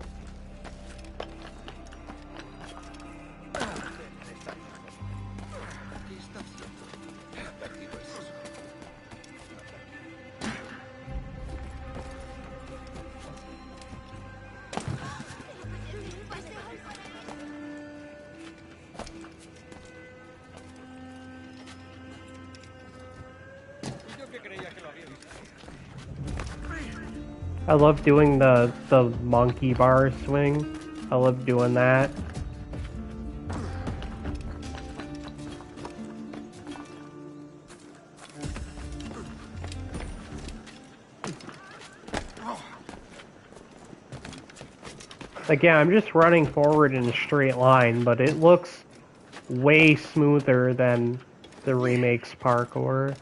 [SPEAKER 1] I love doing the monkey bar swing. I love doing that. Again, I'm just running forward in a straight line, but it looks way smoother than the remake's parkour.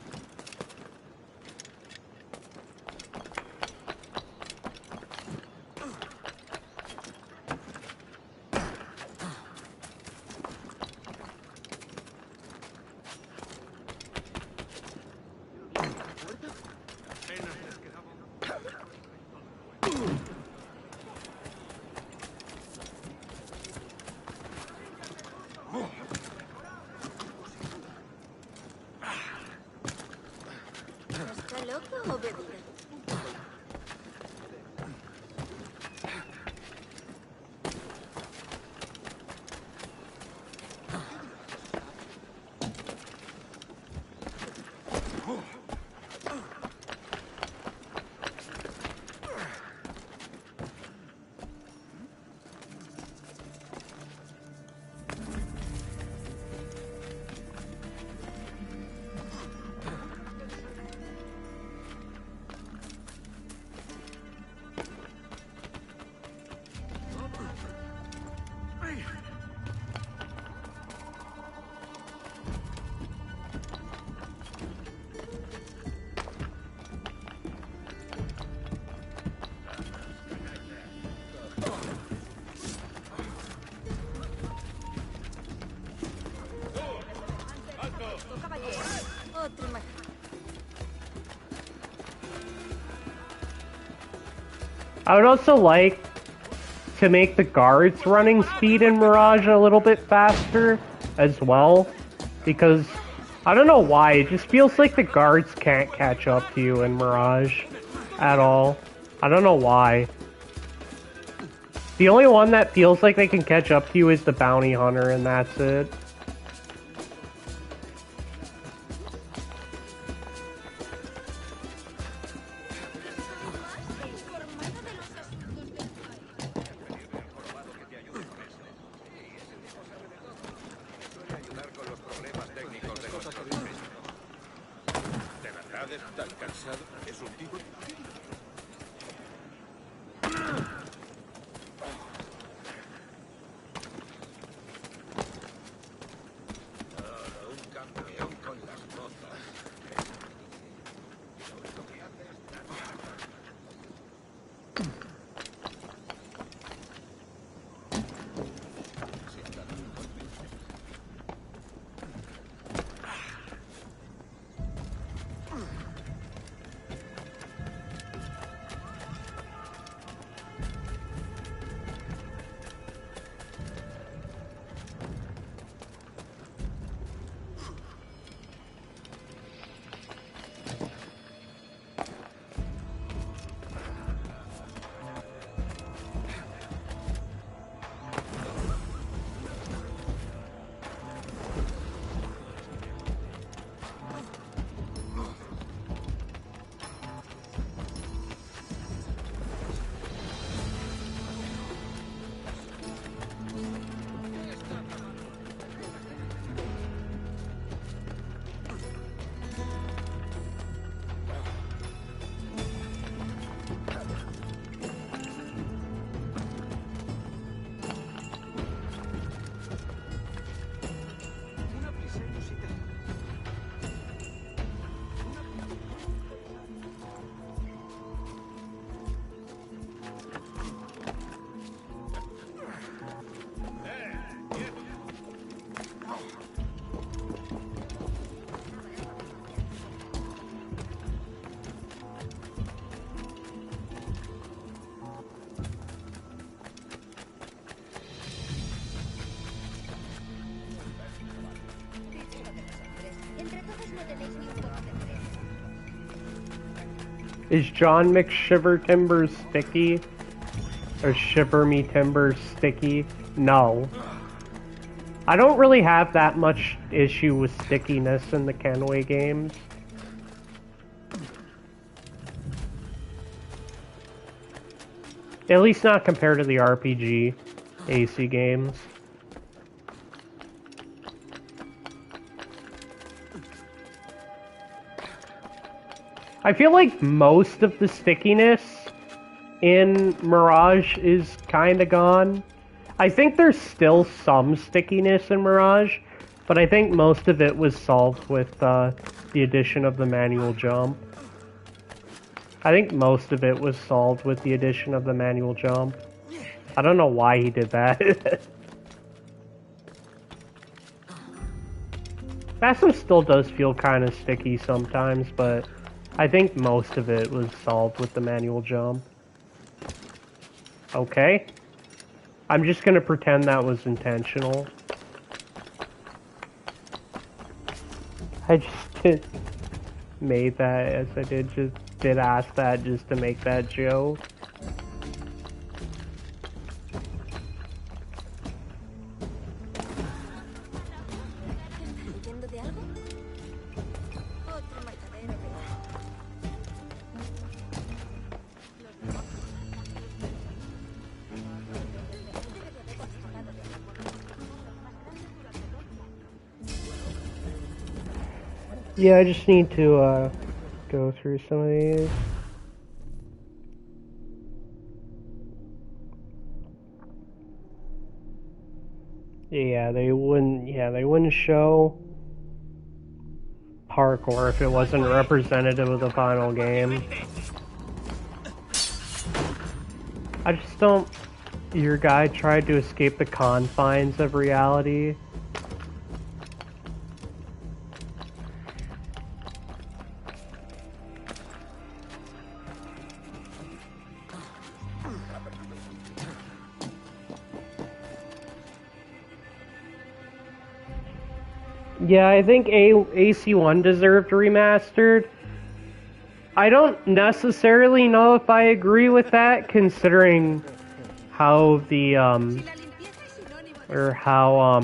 [SPEAKER 3] Otro más.
[SPEAKER 1] I would also like to make the guards running speed in Mirage a little bit faster as well, because I don't know why, it just feels like the guards can't catch up to you in Mirage at all. I don't know why. The only one that feels like they can catch up to you is the bounty hunter, and that's it.
[SPEAKER 2] Ayudar con los problemas técnicos de nuestro distrito. ¿De verdad es tan cansado? ¿Es un tipo? Un campeón con las botas. Lo que hace es
[SPEAKER 1] Is John McShiver Timbers sticky? Or Shiver Me Timbers sticky? No. I don't really have that much issue with stickiness in the Kenway games. At least not compared to the RPG AC games. I feel like most of the stickiness in Mirage is kinda gone. I think there's still some stickiness in Mirage, but I think most of it was solved with the addition of the manual jump. I think most of it was solved with the addition of the manual jump. I don't know why he did that. Bassam still does feel kind of sticky sometimes, but I think most of it was solved with the manual jump. Okay. I'm just gonna pretend that was intentional. I just made that as I did ask that just to make that joke. Yeah, I just need to go through some of these. Yeah, they wouldn't show parkour if it wasn't representative of the final game. I just don't... Your guy tried to escape the confines of reality. Yeah, I think AC1 deserved remastered. I don't necessarily know if I agree with that, considering how the,
[SPEAKER 3] Si la limpieza es sinónimo de
[SPEAKER 1] or how,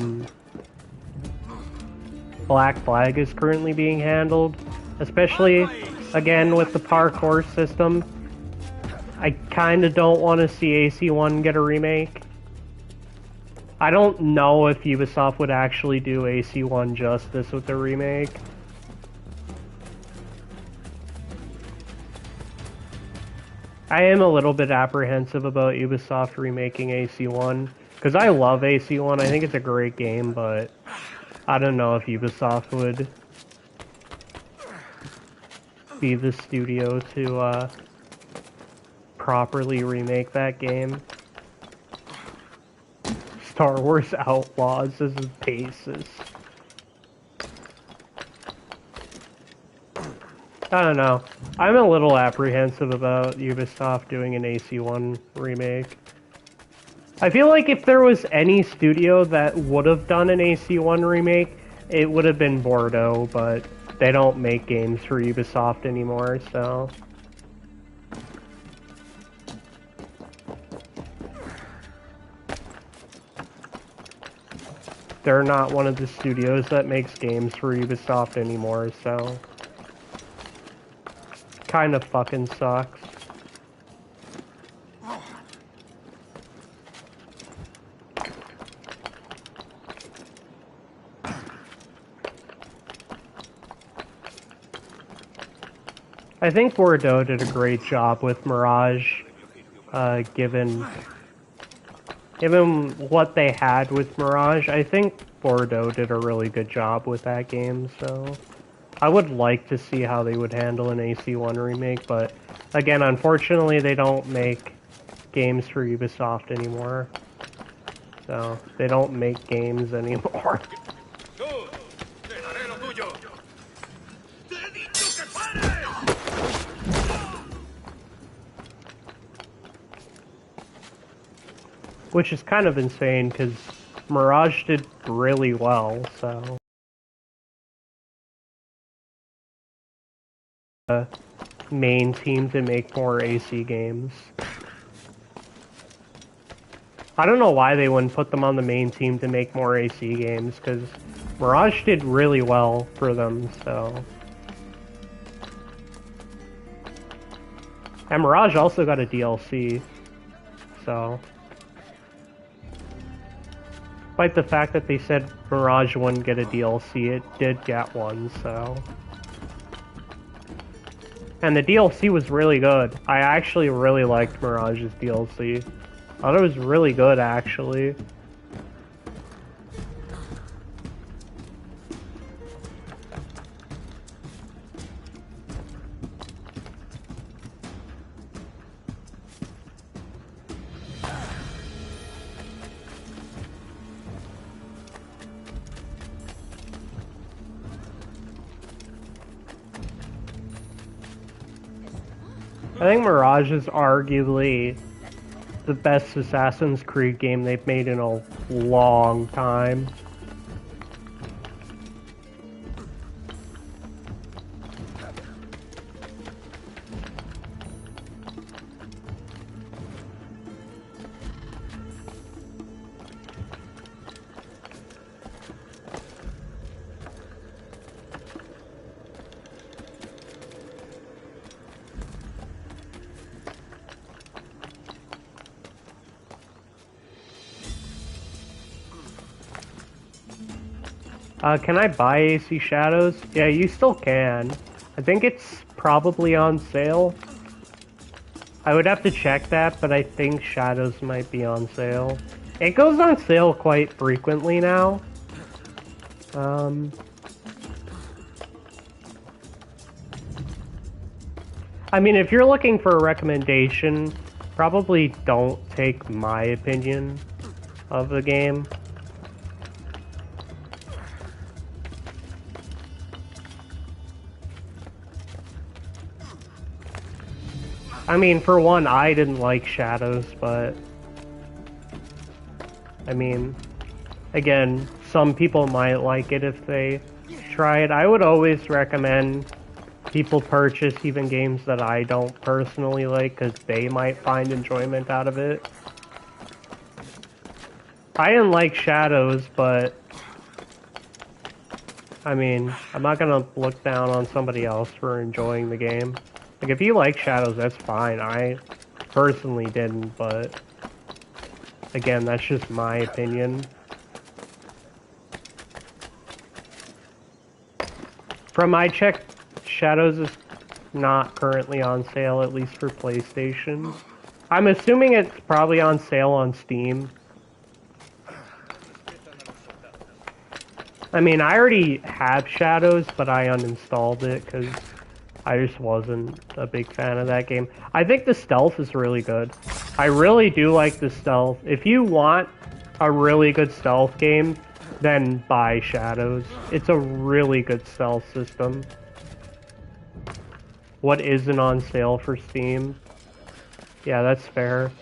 [SPEAKER 1] Black Flag is currently being handled. Especially, again, with the parkour system. I kinda don't want to see AC1 get a remake. I don't know if Ubisoft would actually do AC1 justice with the remake. I am a little bit apprehensive about Ubisoft remaking AC1, because I love AC1, I think it's a great game, but I don't know if Ubisoft would be the studio to properly remake that game. Star Wars Outlaws is a basis. I don't know. I'm a little apprehensive about Ubisoft doing an AC1 remake. I feel like if there was any studio that would have done an AC1 remake, it would have been Bordeaux, but they don't make games for Ubisoft anymore, so... They're not one of the studios that makes games for Ubisoft anymore, so... Kind of fucking sucks. I think Bordeaux did a great job with Mirage, given what they had with Mirage. I think Bordeaux did a really good job with that game, so I would like to see how they would handle an AC1 remake, but again, unfortunately, they don't make games for Ubisoft anymore. So, they don't make games anymore.
[SPEAKER 2] ¡Tú! ¡Te daré lo tuyo! ¡Te he dicho que pares!
[SPEAKER 1] Which is kind of insane, because Mirage did really well, so... main team to make more AC games. I don't know why they wouldn't put them on the main team to make more AC games, because Mirage did really well for them, so... And Mirage also got a DLC, so... Despite the fact that they said Mirage wouldn't get a DLC, it did get one, so... And the DLC was really good. I actually really liked Mirage's DLC. I thought it was really good, actually. I think Mirage is arguably the best Assassin's Creed game they've made in a long time. Can I buy AC Shadows? Yeah, you still can. I think it's probably on sale. I would have to check that, but I think Shadows might be on sale. It goes on sale quite frequently now. I mean, if you're looking for a recommendation, probably don't take my opinion of the game. I mean, for one, I didn't like Shadows, but... I mean, again, some people might like it if they try it. I would always recommend people purchase even games that I don't personally like, because they might find enjoyment out of it. I didn't like Shadows, but I mean, I'm not gonna look down on somebody else for enjoying the game. Like, if you like Shadows, that's fine. I personally didn't, but again, that's just my opinion. From my check, Shadows is not currently on sale, at least for PlayStation. I'm assuming it's probably on sale on Steam. I mean, I already have Shadows, but I uninstalled it because I just wasn't a big fan of that game. I think the stealth is really good. I really do like the stealth. If you want a really good stealth game, then buy Shadows. It's a really good stealth system. What isn't on sale for Steam? Yeah, that's fair.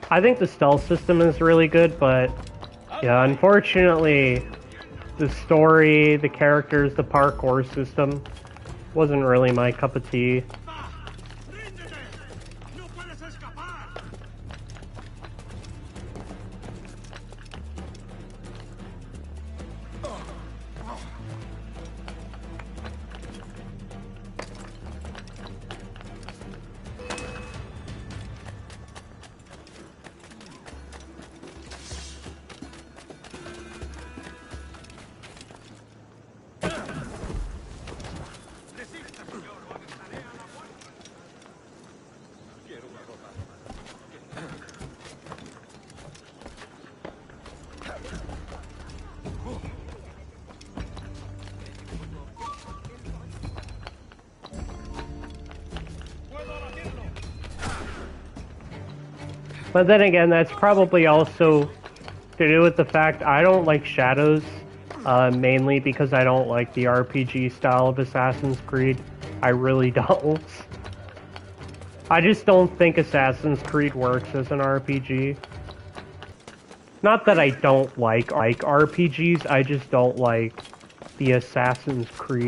[SPEAKER 1] I think the stealth system is really good, but yeah, unfortunately, the story, the characters, the parkour system wasn't really my cup of tea. But then again, that's probably also to do with the fact I don't like Shadows, mainly because I don't like the RPG style of Assassin's Creed. I really don't. I just don't think Assassin's Creed works as an RPG. Not that I don't like RPGs, I just don't like the Assassin's Creed